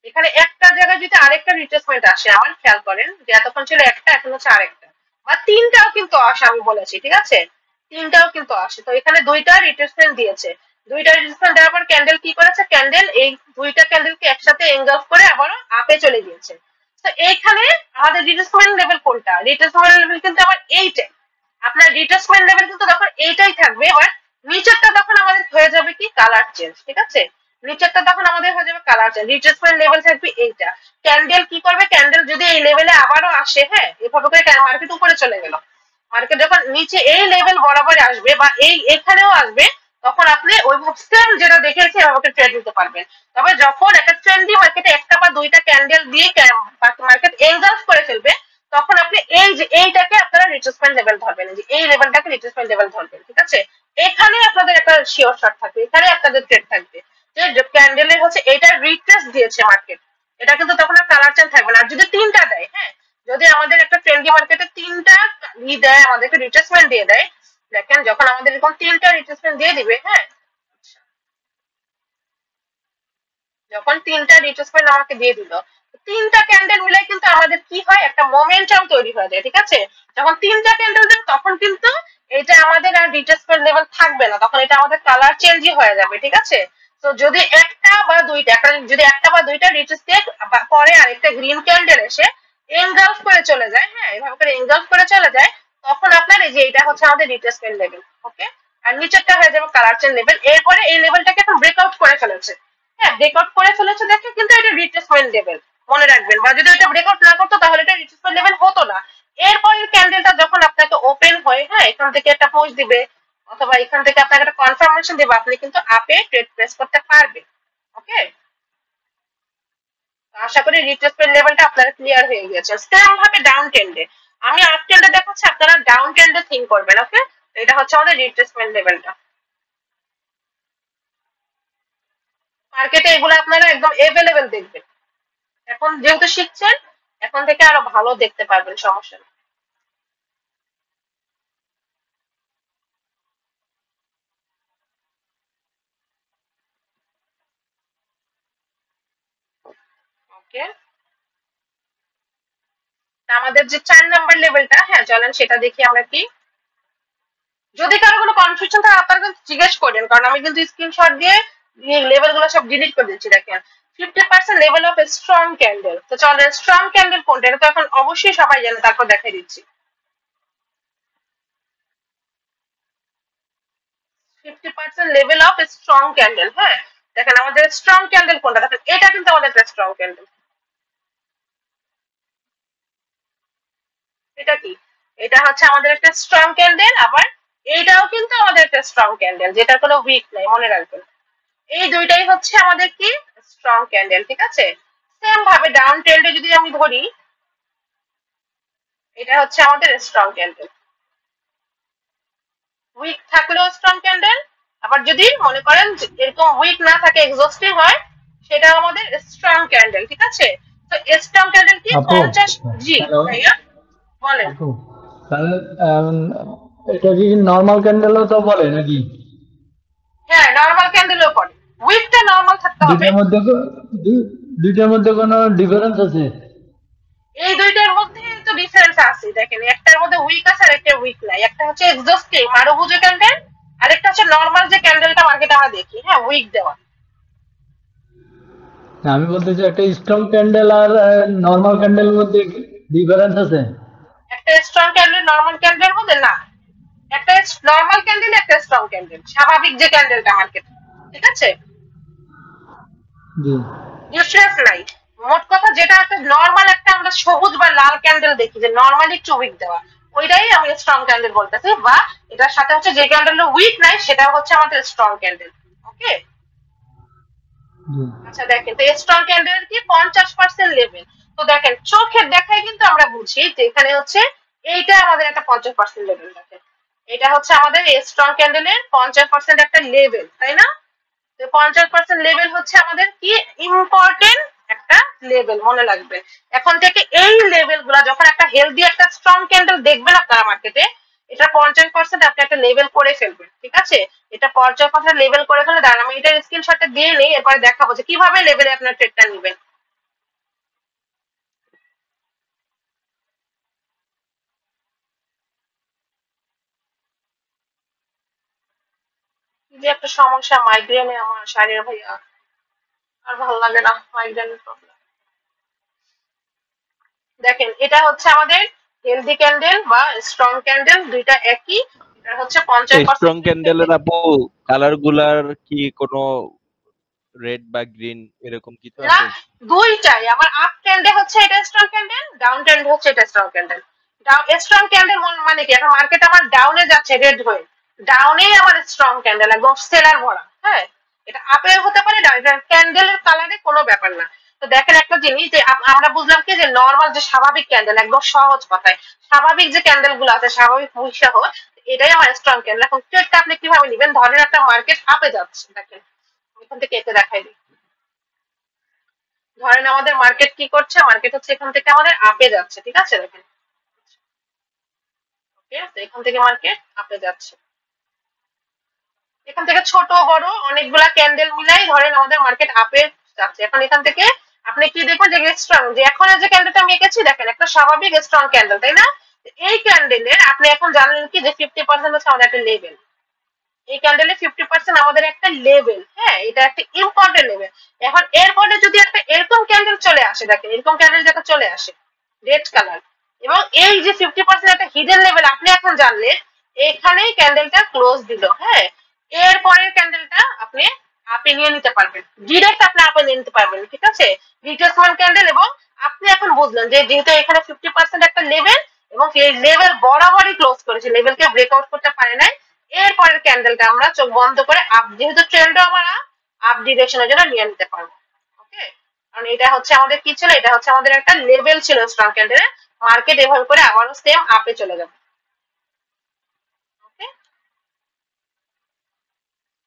এখানে একটা জায়গায় যদি আরেকটা রিট্রেসমেন্ট আসে, আমার খেয়াল করেন যে এতক্ষণ ছিল একটা, এখন হচ্ছে আরেকটা, বা তিনটাও কিন্তু আসে আমি বলেছি, ঠিক আছে তিনটাও কিন্তু আসে। তো এখানে দুইটা রিট্রেসমেন্ট দিয়েছে, দুইটা রিট্রেসমেন্ট দেওয়ার পর ক্যান্ডেল কি করেছে, ক্যান্ডেল এই দুইটা ক্যান্ডেলকে একসাথে এনগালফ করে আবারও আপে চলে গিয়েছে। তো এইখানে আমাদের রিট্রেসমেন্ট লেভেল কোনটা, রিট্রেসমেন্ট লেভেল কিন্তু আমার এইটাই, আপনার রিট্রেসমেন্ট লেভেল কিন্তু তখন এইটাই থাকবে, এবার নিচেরটা তখন আমাদের হয়ে যাবে কি কালার চেঞ্জ, ঠিক আছে নিচেরটা তখন আমাদের হয়ে যাবে কালার চেঞ্জ, রিট্রেসমেন্ট লেভেল থাকবে এইটা। ক্যান্ডেল কি করবে, ক্যান্ডেল যদি এই লেভেলে আবারও আসে, হ্যাঁ এভাবে করে মার্কেট উপরে চলে গেল, মার্কেট যখন নিচে এই লেভেল বরাবর আসবে বা এই এখানেও আসবে, তখন আপনি ওই সেম যেটা দেখেছি এভাবে ট্রেড নিতে পারবেন। তবে যখন একটা ট্রেন্ডি মার্কেটে একটা বা দুইটা ক্যান্ডেল দিয়ে মার্কেট এনগালফ করে ফেলবে, তখন আপনি এই যে এইটাকে আপনারা রিট্রেসমেন্ট লেভেল ধরবেন, যে এই লেভেলটাকে রিট্রেসমেন্ট লেভেল ধরবেন, ঠিক আছে। এখানে আপনাদের একটা শিওর শট থাকবে, এখানে আপনাদের ট্রেড থাকবে, যে ক্যান্ডেলের হচ্ছে এটা রিট্রেস দিয়েছে মার্কেট, এটা কিন্তু তখন আর কালার চেঞ্জ থাকবে না। আর যদি তিনটা দেয়, হ্যাঁ যদি আমাদের একটা ট্রেন্ডি মার্কেটে তিনটা দেয়, আমাদেরকে রিট্রেসমেন্ট দিয়ে দেয়, দেখেন যখন আমাদের এরকম তিনটা রিট্রেসমেন্ট দিয়ে দিবে, হ্যাঁ যখন তিনটা রিট্রেসমেন্ট আমাকে দিয়ে দিল, তিনটা ক্যান্ডেল মিলে কিন্তু আমাদের কি হয়, একটা মোমেন্টাম তৈরি হয়ে যায়, ঠিক আছে। যখন তিনটা ক্যান্ডেল দেবে তখন কিন্তু এটা আমাদের আর রিট্রেসমেন্ট লেভেল থাকবে না, তখন এটা আমাদের কালার চেঞ্জই হয়ে যাবে, ঠিক আছে। তো যদি একটা বা দুইটা, যদি একটা বা দুইটা রিট্রেস দিয়ে পরে আরেকটা গ্রিন ক্যান্ডেল এসে এনগালফ করে চলে যায়, হ্যাঁ এভাবে করে এনগালফ করে চলে যায়, তখন আপনার এই যে এটা হচ্ছে আমাদের রিট্রেসমেন্ট লেভেল। ওকে, আর নিচেরটা হয়ে যাবে কালার চেঞ্জ লেভেল। এরপরে এই লেভেলটাকে এখন ব্রেকআউট করে ফেলেছে, হ্যাঁ ব্রেকআউট করে ফেলেছে দেখে কিন্তু এটা রিট্রেসমেন্ট লেভেল মনে রাখবেন, বা যদি এটা ব্রেকআউট না করতো তাহলে এটা রিট্রেসমেন্ট লেভেল হতো না। এরপর ক্যান্ডেলটা যখন আপনাকে ওপেন হয়ে, হ্যাঁ এখান থেকে একটা পোজ দিবে অথবা এখান থেকে আপনাকে একটা কনফার্মেশন দেবে, আপনি কিন্তু আপে ট্রেড প্লেস করতে পারবেন। ওকে, আশা করি রিট্রেসমেন্ট লেভেলটা আপনারা ক্লিয়ার হয়ে গেছে। সেম ভাবে ডাউন ট্রেন্ডে আমি আপ ট্রেন্ডে দেখাচ্ছি, আপনারা ডাউন ট্রেন্ডে থিঙ্ক করবেন। ওকে, এটা হচ্ছে আমাদের রিট্রেসমেন্ট লেভেলটা। মার্কেটে এগুলো আপনারা একদম এভেলেবেল দেখবেন। এখন যেহেতু শিখছেন, এখন থেকে আরো ভালো দেখতে পারবেন, সমস্যা নেই। ওকে, আমাদের যে 4 নাম্বার লেভেলটা, হ্যাঁ চলেন সেটা দেখি আমরা কি। যদি কারো কোনো কনফিউশন থাকে আপনারা কিন্তু জিজ্ঞেস করেন, কারণ আমি কিন্তু স্ক্রিনশট দিয়ে লেভেল গুলো সব ডিলিট করে দিচ্ছি। দেখেন 50% লেভেল অফ স্ট্রং ক্যান্ডেল। তো চলেন স্ট্রং ক্যান্ডেল কোনটা, এটা তো এখন অবশ্যই সবাই জানে, তারপর দেখাই দিচ্ছি। 50% লেভেল অফ স্ট্রং ক্যান্ডেল, হ্যাঁ দেখেন আমাদের স্ট্রং ক্যান্ডেল কোনটা, দেখেন এটা কিন্তু আমাদের একটা স্ট্রং ক্যান্ডেল। এটা কি, এটা হচ্ছে আমাদের একটা স্ট্রং ক্যান্ডেল, আবার এইটাও কিন্তু আমাদের একটা স্ট্রং ক্যান্ডেল, যেটার কোনো উইক নাই, মনে রাখবেন। এই দুইটাই হচ্ছে আমাদের কি স্ট্রং ক্যান্ডেল, ঠিক আছে। সেম ভাবে ডাউন ট্রেন্ডে যদি আমি ধরি, এটা হচ্ছে আমাদের স্ট্রং ক্যান্ডেল, উইক থাকলেও স্ট্রং ক্যান্ডেল, আবার যদি মনে করেন যে এরকম উইক না থাকে, এক্সস্টিভ হয়, সেটা আমাদের স্ট্রং ক্যান্ডেল, ঠিক আছে। তো স্ট্রং ক্যান্ডেল কি আপু, 50। জি হ্যালো ভাইয়া বলেন। আপু, তাহলে এটা কি নর্মাল ক্যান্ডেলও তো বলে নাকি? হ্যাঁ নর্মাল ক্যান্ডেলও পড়ে, উইকটা নর্মাল থাকতে হবে। দুইটার মধ্যে দুইটার মধ্যে কোনো ডিফারেন্স আছে? এই দুইটার মধ্যে তো ডিফারেন্স আছে, দেখেন একটার মধ্যে উইক আছে আর একটা উইক নাই। একটা হচ্ছে এক্সস্টিভ মারুভুজ ক্যান্ডেল, আর একটা হচ্ছে নর্মাল যে ক্যান্ডেলটা মার্কেটে আমরা দেখি, হ্যাঁ উইক দেওয়া। না, আমি বলতেছি একটা স্ট্রং ক্যান্ডেল আর নর্মাল ক্যান্ডেলের মধ্যে ডিফারেন্স আছে। একটা স্ট্রং ক্যান্ডেল নর্মাল ক্যান্ডেলের মধ্যে না, একটা নর্মাল ক্যান্ডেল একটা স্ট্রং ক্যান্ডেল, স্বাভাবিক যে ক্যান্ডেলটা মার্কেটে, ঠিক আছে। জি। ডিফারেন্স নাই। মোট কথা যেটা একটা নর্মাল, একটা আমরা সবুজ বা লাল ক্যান্ডেল দেখি যে নর্মালি একটু উইক দেওয়া, ওইটাই আমি স্ট্রং ক্যান্ডেল বলতেছি। বা এটার সাথে হচ্ছে যে ক্যান্ডেল উইক নাই, সেটা হচ্ছে আমাদের স্ট্রং ক্যান্ডেল। ওকে, জি। আচ্ছা দেখেন তো স্ট্রং ক্যান্ডেল কি 50% লেভেল। তো দেখেন চোখের দেখায় কিন্তু আমরা বুঝি যে এখানে হচ্ছে এইটা আমাদের একটা 50% লেভেল। দেখেন এটা হচ্ছে আমাদের স্ট্রং ক্যান্ডেলের 50% একটা লেভেল, তাই না। তো 50% লেভেল হচ্ছে আমাদের কি ইম্পর্টেন্ট একটা লেভেল, মনে রাখবেন। এখন থেকে এই লেভেল গুলা যখন একটা হেলদি একটা স্ট্রং ক্যান্ডেল দেখবেন আপনারা মার্কেটে, এটা 50% আপনি একটা লেভেল করে ফেলবেন, ঠিক আছে। এটা 50% লেভেল করে ফেলে দাঁড়ান, আমি এটা স্ক্রিনশটটা দিয়ে নেই, এরপরে দেখাবো যে কিভাবে লেভেলে আপনার ট্রেডটা নেবেন। কি যে একটা সমস্যা মাইগ্রেনে আমার শারীর ভাইয়া, আর ভালো লাগে না মাইগ্রেনের প্রবলেম। দেখেন এটা হচ্ছে আমাদের হেলদি ক্যান্ডেল বা স্ট্রং ক্যান্ডেল, দুইটা একই। এটা হচ্ছে পঞ্চাশ স্ট্রং পার্সেন্ট ক্যান্ডেলের আপু কালার গুলার কি কোনো রেড বা গ্রিন এরকম কিছু না, আছে? দুইটাই আমার আপ ট্রেন্ডে হচ্ছে এটা স্ট্রং ক্যান্ডেল, ডাউন ট্রেন্ডে হচ্ছে এটা স্ট্রং ক্যান্ডেল। স্ট্রং ক্যান্ডেল মানে কি, এখন মার্কেট আমার ডাউনে যাচ্ছে রেড হয়ে, ডাউনে আমার স্ট্রং ক্যান্ডেল একদম সেলার ভরা, হ্যাঁ। এটা আপে হতে পারে ডাউন, এটা ক্যান্ডেলের কালারে কোনো ব্যাপার না। তো দেখেন একটা জিনিস যে আমরা বুঝলাম কি যে নর্মাল যে স্বাভাবিক ক্যান্ডেল, একদম সহজ কথায় স্বাভাবিক যে ক্যান্ডেল গুলো আছে, স্বাভাবিক সহ, এটাই আমার স্ট্রং ক্যান্ডেল। এখন ট্রেডটা আপনি কিভাবে নেবেন, ধরেন একটা মার্কেট আপে যাচ্ছে, দেখেন এখান থেকে এতে দেখাই দিই। ধরেন আমাদের মার্কেট কি করছে, মার্কেট হচ্ছে এখান থেকে আমাদের আপে যাচ্ছে, ঠিক আছে দেখেন। ওকে, তো এখান থেকে মার্কেট আপে যাচ্ছে, এখান থেকে ছোট বড় অনেকগুলা ক্যান্ডেল মিলাই ধরেন আমাদের মার্কেট আপে যাচ্ছে। এখন এখান থেকে আপনি কি দেখবেন যে স্ট্রং, যে এখন যে ক্যান্ডেলটা আমি এঁকেছি দেখেন একটা স্বাভাবিক স্ট্রং ক্যান্ডেল, তাই না। এই ক্যান্ডেলের আপনি এখন জানলেন কি যে 50% হচ্ছে আমাদের একটা লেভেল, এই ক্যান্ডেলে 50% আমাদের একটা লেভেল, হ্যাঁ এটা একটা ইম্পর্টেন্ট লেভেল। এখন এরপরে যদি একটা এরকম ক্যান্ডেল চলে আসে, দেখেন এরকম ক্যান্ডেল যাতে চলে আসে রেড কালার, এবং এই যে 50% একটা হিডেন লেভেল আপনি এখন জানলেন, এখানেই ক্যান্ডেলটা ক্লোজ দিল, হ্যাঁ। এরপরের ক্যান্ডেলটা আপনি আপে নিয়ে নিতে পারবেন, ডিরেক্ট আপনি আপে নিয়ে নিতে পারবেন, ঠিক আছে। রিট্রেসমেন্ট ক্যান্ডেল, এবং আপনি এখন বুঝলেন যে যেহেতু এখানে 50% একটা লেভেল, এবং এই লেভেল বরাবরই ক্লোজ করেছে, লেভেলকে ব্রেকআউট করতে পারে নাই। এরপরের ক্যান্ডেলটা আমরা চোখ বন্ধ করে আপ, যেহেতু ট্রেন্ডও আমরা আপ ডিরেকশনের জন্য নিয়ে নিতে পারবো। ওকে, কারণ এটা হচ্ছে আমাদের কি ছিল, এটা হচ্ছে আমাদের একটা লেভেল ছিল স্ট্রং ক্যান্ডেলের, মার্কেট এভাবে করে আবারও সেম আপে চলে যাবে। ওকে,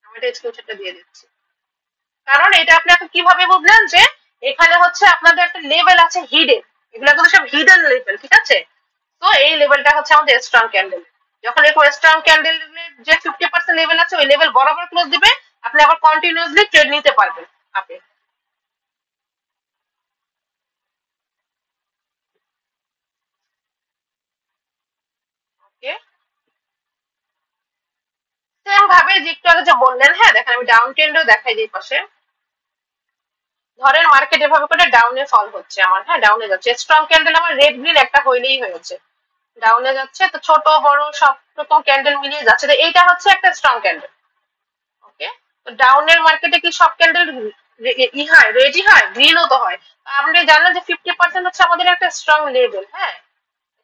আমি এটা স্ক্রিনশটটা দিয়ে দিচ্ছি। কারণ এটা আপনি এখন কিভাবে বুঝলেন যে এখানে হচ্ছে আপনাদের একটা লেভেল আছে হিডেন, এগুলো কিন্তু সব হিডেন লেভেল, ঠিক আছে। তো এই লেভেলটা হচ্ছে আমাদের স্ট্রং ক্যান্ডেল। যখন এরকম স্ট্রং ক্যান্ডেল যে 50% লেভেল আছে ওই লেভেল বরাবর ক্লোজ দিবে, আপনি আবার কন্টিনিউয়াসলি ট্রেড নিতে পারবেন আপনি। ওকে, সেম ভাবে যে একটু আগে যে বললেন, হ্যাঁ দেখেন আমি ডাউন ট্রেন্ডও দেখাই দিই পাশে। ধরেন মার্কেট এভাবে করে ডাউনে ফল হচ্ছে আমার, হ্যাঁ ডাউনে যাচ্ছে, স্ট্রং ক্যান্ডেল আমার রেড গ্রিন একটা হইলেই হয়েছে, ডাউনে যাচ্ছে, তো ছোট বড় সব রকম ক্যান্ডেল মিলিয়ে যাচ্ছে, তো এইটা হচ্ছে একটা স্ট্রং ক্যান্ডেল। ওকে, তো ডাউনের মার্কেটে কি সব ক্যান্ডেল ই হয়, রেডই হয়, গ্রিনও তো হয়। আপনি জানেন যে 50% হচ্ছে আমাদের একটা স্ট্রং লেভেল, হ্যাঁ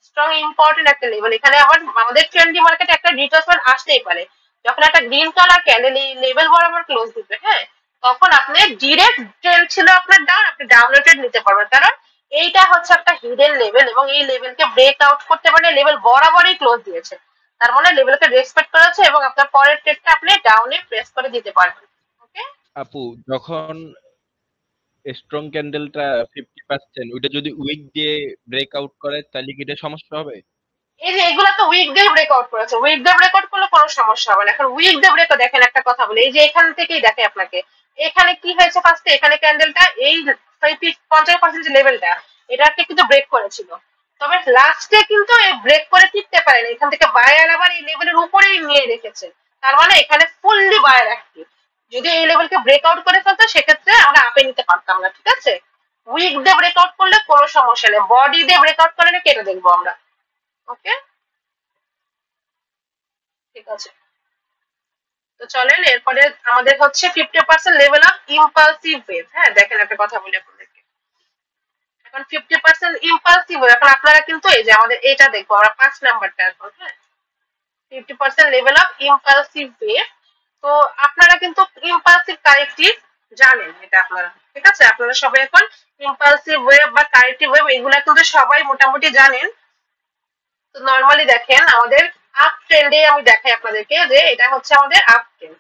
স্ট্রং ইম্পর্টেন্ট একটা লেভেল। এখানে আবার আমাদের ট্রেন্ডি মার্কেটে একটা রিট্রেসমেন্ট আসতেই পারে। যখন একটা গ্রিন কালার ক্যান্ডেল এই লেভেল বরাবর ক্লোজ দিবে, হ্যাঁ তখন আপনি ডিরেক্ট ট্রেন্ড ছিল আপনার ডাউন, আপনি ডাউন ট্রেড নিতে পারবেন, কারণ এইটা হচ্ছে একটা হিডেন লেভেল এবং এই লেভেলকে ব্রেক আউট করতে পারে, লেভেল বরাবরই ক্লোজ দিয়েছে, তার মানে লেভেলকে রেসপেক্ট করেছে এবং আপনার পরের ট্রেডটা আপনি ডাউনে প্রেস করে দিতে পারবেন। ওকে, আপু যখন স্ট্রং ক্যান্ডেলটা 50% ওইটা যদি উইক দিয়ে ব্রেকআউট করে তাহলে কি এটা সমস্যা হবে? এই যে এগুলো তো উইক ডে ব্রেকআউট করেছে, উইক ডে ব্রেকআউট করলে কোনো সমস্যা হবে না। এখন উইক ডে ব্রেকআউট দেখেন, একটা কথা বলি, এই যে এখান থেকেই দেখে আপনাকে, এখানে কি হয়েছে ফার্স্টে, এখানে ক্যান্ডেলটা এই 50% যে লেভেলটা এটাকে কিন্তু ব্রেক করেছিল, তবে লাস্টে কিন্তু এই ব্রেক করে টিকতে পারেনি, এখান থেকে বায়ার আবার এই লেভেলের উপরেই নিয়ে রেখেছে, তার মানে এখানে ফুললি বায়ার অ্যাক্টিভ। যদি এই লেভেলকে ব্রেকআউট করে ফেলতো সেক্ষেত্রে আমরা আপে নিতে পারতাম না, ঠিক আছে। উইক ডে ব্রেকআউট করলে কোনো সমস্যা নেই, বডি ডে ব্রেকআউট করলে কেটে দেখবো আমরা। ওকে, ঠিক আছে। তো চলেন এরপরে আমাদের হচ্ছে 50% লেভেল অফ ইম্পালসিভ ওয়েভ। হ্যাঁ দেখেন একটা কথা বলি আপনাদেরকে, এখন 50% ইম্পালসিভ ওয়েভ, এখন আপনারা কিন্তু এই যে আমাদের এটা দেখবো আমরা 5 নাম্বারটা এখন, হ্যাঁ 50% লেভেল অফ ইম্পালসিভ ওয়েভ। তো আপনারা কিন্তু ইম্পালসিভ কারেক্টিভ জানেন, এটা আপনারা, ঠিক আছে, আপনারা সবাই এখন ইম্পালসিভ ওয়েভ বা কারেক্টিভ ওয়েভ এগুলা কিন্তু সবাই মোটামুটি জানেন। তো নর্মালি দেখেন আমাদের আপ ট্রেন্ডে আমি দেখাই আপনাদেরকে যে এটা হচ্ছে আমাদের আপ ট্রেন্ড,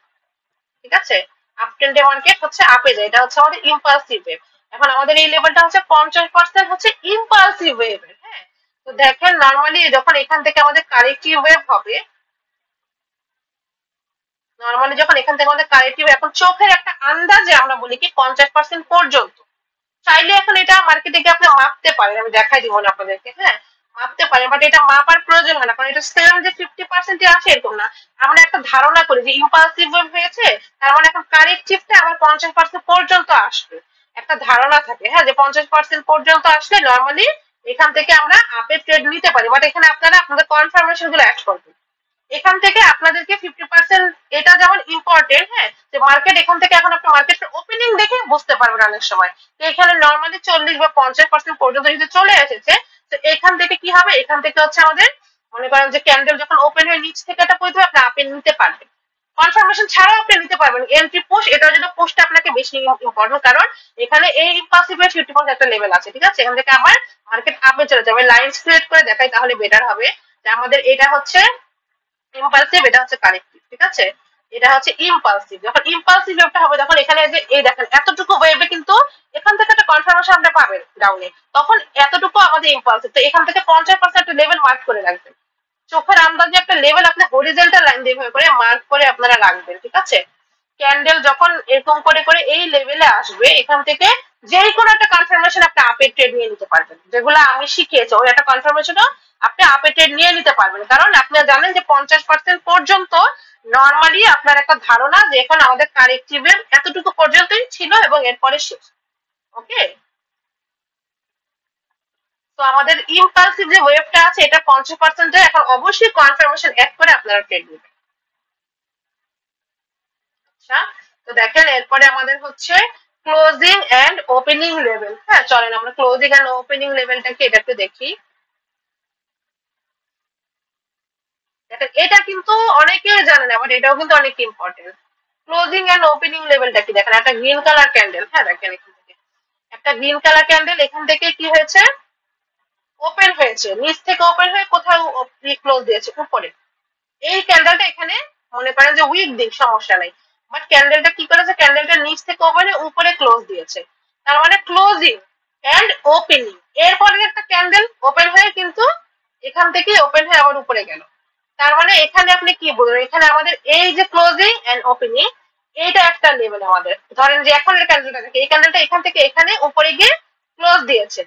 ঠিক আছে, আপ ট্রেন্ডে মার্কেট হচ্ছে আপে যায়, এটা হচ্ছে আমাদের ইম্পালসিভ ওয়েভ। এখন আমাদের এই লেভেলটা হচ্ছে 50% হচ্ছে ইম্পালসিভ ওয়েভ, হ্যাঁ। তো দেখেন নর্মালি যখন এখান থেকে আমাদের কারেক্টিভ ওয়েভ হবে, নর্মালি যখন এখান থেকে আমাদের কারেক্টিভ, এখন চোখের একটা আন্দাজে আমরা বলি কি 50% পর্যন্ত, চাইলে এখন এটা মার্কেটে গিয়ে আপনি মাপতে পারেন, আমি দেখাই দিব না আপনাদেরকে, হ্যাঁ মাপতে পারেন, বাট এটা মাপার প্রয়োজন হয় না, কারণ এটা সেম যে 50% আসে এরকম না। আমরা একটা ধারণা করি যে ইম্পালসিভ হয়েছে, তার মানে এখন কারেক্টিভটা আবার 50% পর্যন্ত আসবে, একটা ধারণা থাকে, হ্যাঁ যে 50% পর্যন্ত আসলে নর্মালি এখান থেকে আমরা আপে ট্রেড নিতে পারি, বাট এখানে আপনারা আপনাদের কনফার্মেশন গুলো অ্যাড করবেন। এখান থেকে আপনাদেরকে 50% এটা যেমন ইম্পর্টেন্ট, হ্যাঁ যে মার্কেট এখান থেকে এখন আপনি মার্কেটের ওপেনিং দেখে বুঝতে পারবেন অনেক সময়, তো এখানে নর্মালি 40 বা 50% পর্যন্ত যদি চলে এসেছে, তো এখান থেকে কি হবে, এখান থেকে হচ্ছে আমাদের মনে করেন যে ক্যান্ডেল যখন ওপেন হয়ে নিচ থেকে এটা পড়বে আপনি আপে নিতে পারবেন, কনফার্মেশন ছাড়াও আপনি নিতে পারবেন। এন্ট্রি পুশ, এটার জন্য পুশটা আপনাকে বেশি ইম্পর্টেন্ট, কারণ এখানে এই ইম্পালসিভের 50% একটা লেভেল আছে, ঠিক আছে, এখান থেকে আবার মার্কেট আপে চলে যাবে। লাইনস ক্রিয়েট করে দেখাই তাহলে বেটার হবে, যে আমাদের এটা হচ্ছে ইম্পালসিভ, এটা হচ্ছে কারেক্টিভ, ঠিক আছে, এটা হচ্ছে ইম্পালসিভ। যখন ইম্পালসিভ ওয়েভটা হবে তখন এখানে যে এই দেখেন এতটুকু ওয়েভে কিন্তু এখান থেকে একটা কনফার্মেশন আমরা পাবেন ডাউনে, তখন এতটুকু আমাদের ইম্পালসিভ, তো এখান থেকে 50% একটা লেভেল মার্ক করে রাখবেন, চোখের আন্দাজে একটা লেভেল আপনি হরিজন্টাল লাইন দিয়ে করে মার্ক করে আপনারা রাখবেন, ঠিক আছে। ক্যান্ডেল যখন এরকম করে করে এই লেভেলে আসবে, এখান থেকে যেই কোনো একটা কনফার্মেশন আপনি আপে ট্রেড নিয়ে নিতে পারবেন, যেগুলো আমি শিখিয়েছি ওই একটা কনফার্মেশনও আপনি আপে ট্রেড নিয়ে নিতে পারবেন, কারণ আপনি জানেন যে 50% পর্যন্ত নর্মালি আপনার একটা ধারণা যে এখন আমাদের কারেক্টিভের এতটুকু পর্যন্তই ছিল এবং এরপরে শেষ। ওকে, তো আমাদের ইম্পালসিভ যে ওয়েভটা আছে এটা 50% এখন অবশ্যই কনফার্মেশন অ্যাড করে আপনারা ট্রেড নেবেন। আচ্ছা, তো দেখেন এরপরে আমাদের হচ্ছে ক্লোজিং এন্ড ওপেনিং লেভেল। হ্যাঁ চলেন আমরা ক্লোজিং এন্ড ওপেনিং লেভেলটাকে এটা একটু দেখি। দেখেন এটা কিন্তু অনেকেই জানে না, বাট এটাও কিন্তু অনেক ইম্পর্টেন্ট। ক্লোজিং এন্ড ওপেনিং লেভেলটা কি, দেখেন একটা গ্রিন কালার ক্যান্ডেল, হ্যাঁ দেখেন এখান থেকে একটা গ্রিন কালার ক্যান্ডেল, এখান থেকে কি হয়েছে, ওপেন হয়েছে, নিচ থেকে ওপেন হয়ে কোথাও ক্লোজ দিয়েছে উপরে। এই ক্যান্ডেলটা এখানে মনে করেন যে উইক দিক, সমস্যা নাই, বাট ক্যান্ডেলটা কি করেছে, ক্যান্ডেলটা নিচ থেকে ওপেন হয়ে উপরে ক্লোজ দিয়েছে, তার মানে ক্লোজিং এন্ড ওপেনিং। এরপরে একটা ক্যান্ডেল ওপেন হয়ে কিন্তু এখান থেকে ওপেন হয়ে আবার উপরে গেল, তার মানে এখানে আপনি কি বলবেন, এখানে আমাদের এই যে ক্লোজিং এন্ড ওপেনিং এইটা একটা লেভেল আমাদের। ধরেন যে এখন এর ক্যান্ডেলটা দেখে, এই ক্যান্ডেলটা এখান থেকে এখানে উপরে গিয়ে ক্লোজ দিয়েছে,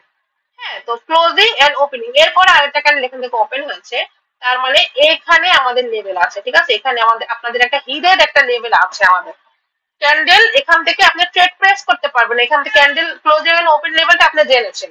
হ্যাঁ, তো ক্লোজিং এন্ড ওপেনিং, এরপর আরেকটা ক্যান্ডেল এখান থেকে ওপেন হয়েছে, তার মানে এখানে আমাদের লেভেল আছে, ঠিক আছে, এখানে আমাদের আপনাদের একটা হিডেন একটা লেভেল আছে আমাদের। ক্যান্ডেল এখান থেকে আপনি ট্রেড প্রেস করতে পারবেন, এখান থেকে ক্যান্ডেল ক্লোজিং এন্ড ওপেন লেভেলটা আপনি জেনেছেন।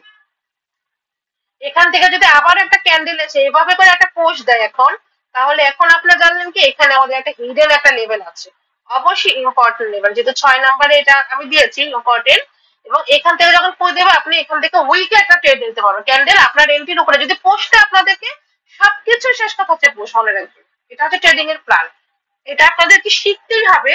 এখান থেকে যদি আবার একটা ক্যান্ডেল এসে এভাবে করে একটা পোস্ট দেয় এখন, তাহলে এখন আপনারা জানলেন কি এখানে আমাদের একটা হিডেন একটা লেভেল আছে, অবশ্যই ইম্পর্টেন্ট লেভেল, যেহেতু 6 নম্বরে এটা আমি দিয়েছি ইম্পর্টেন্ট। এবং এখান থেকে যখন পোস্ট দেবে আপনি এখান থেকে উইকে একটা ট্রেড নিতে পারবেন, ক্যান্ডেল আপনার এন্ট্রির উপরে যদি পোস্টটা আপনাদেরকে সবকিছু শেষ কথা হচ্ছে পোস্ট, মনে রাখবেন এটা হচ্ছে ট্রেডিং এর প্ল্যান, এটা আপনাদেরকে শিখতেই হবে,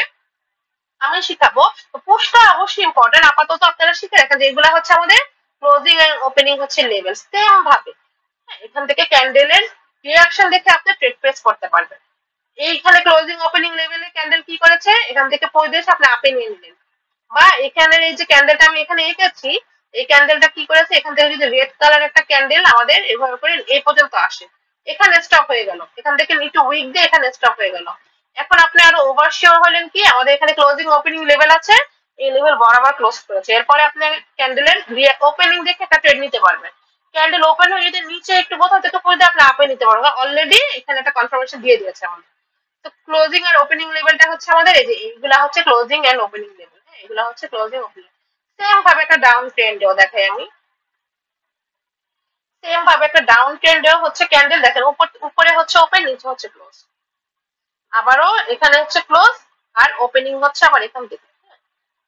আমি শিখাবো। তো পোস্টটা অবশ্যই ইম্পর্টেন্ট, আপাতত আপনারা শিখে রাখেন যে এগুলা হচ্ছে আমাদের ক্লোজিং এন্ড ওপেনিং হচ্ছে লেভেল, সেম ভাবে এখান থেকে ক্যান্ডেলের রিয়াকশন দেখে আপনি ট্রেড প্রেস করতে পারবেন। এইখানে ক্লোজিং ওপেনিং লেভেলে ক্যান্ডেল কি করেছে, এখান থেকে পয়দেশ আপনি আপে নিয়ে নিলেন, বা এখানে এই যে ক্যান্ডেলটা আমি এখানে এঁকেছি, এই ক্যান্ডেলটা কি করেছে, এখান থেকে যদি রেড কালার একটা ক্যান্ডেল আমাদের এভাবে করে এই পর্যন্ত আসে, এখানে স্টপ হয়ে গেল, এখান থেকে একটু উইক দিয়ে এখানে স্টপ হয়ে গেল। এখন আপনি আরো ওভার শিওর হলেন কি আমাদের এখানে ক্লোজিং ওপেনিং লেভেল আছে, এই লেভেল বরাবর ক্লোজ করেছে, এরপরে আপনি ক্যান্ডেলের ওপেনিং দেখে একটা ট্রেড নিতে পারবেন। ক্যান্ডেল ওপেন হয়ে যদি নিচে একটু কোথাও থেকে পড়ে আপনি আপে নিতে পারবেন, অলরেডি এখানে একটা কনফার্মেশন দিয়ে দিয়েছে আমাদের। তো ক্লোজিং আর ওপেনিং লেভেলটা হচ্ছে আমাদের এই যে এইগুলা হচ্ছে ক্লোজিং এন্ড ওপেনিং লেভেল, হ্যাঁ, এগুলা হচ্ছে ক্লোজিং ওপেনিং। সেম ভাবে একটা ডাউন ট্রেন্ডেও দেখাই আমি, সেম ভাবে একটা ডাউন ট্রেন্ডেও হচ্ছে ক্যান্ডেল দেখেন, উপরে হচ্ছে ওপেন, নিচে হচ্ছে ক্লোজ, আবারও এখানে হচ্ছে ক্লোজ আর ওপেনিং হচ্ছে আবার এখান থেকে,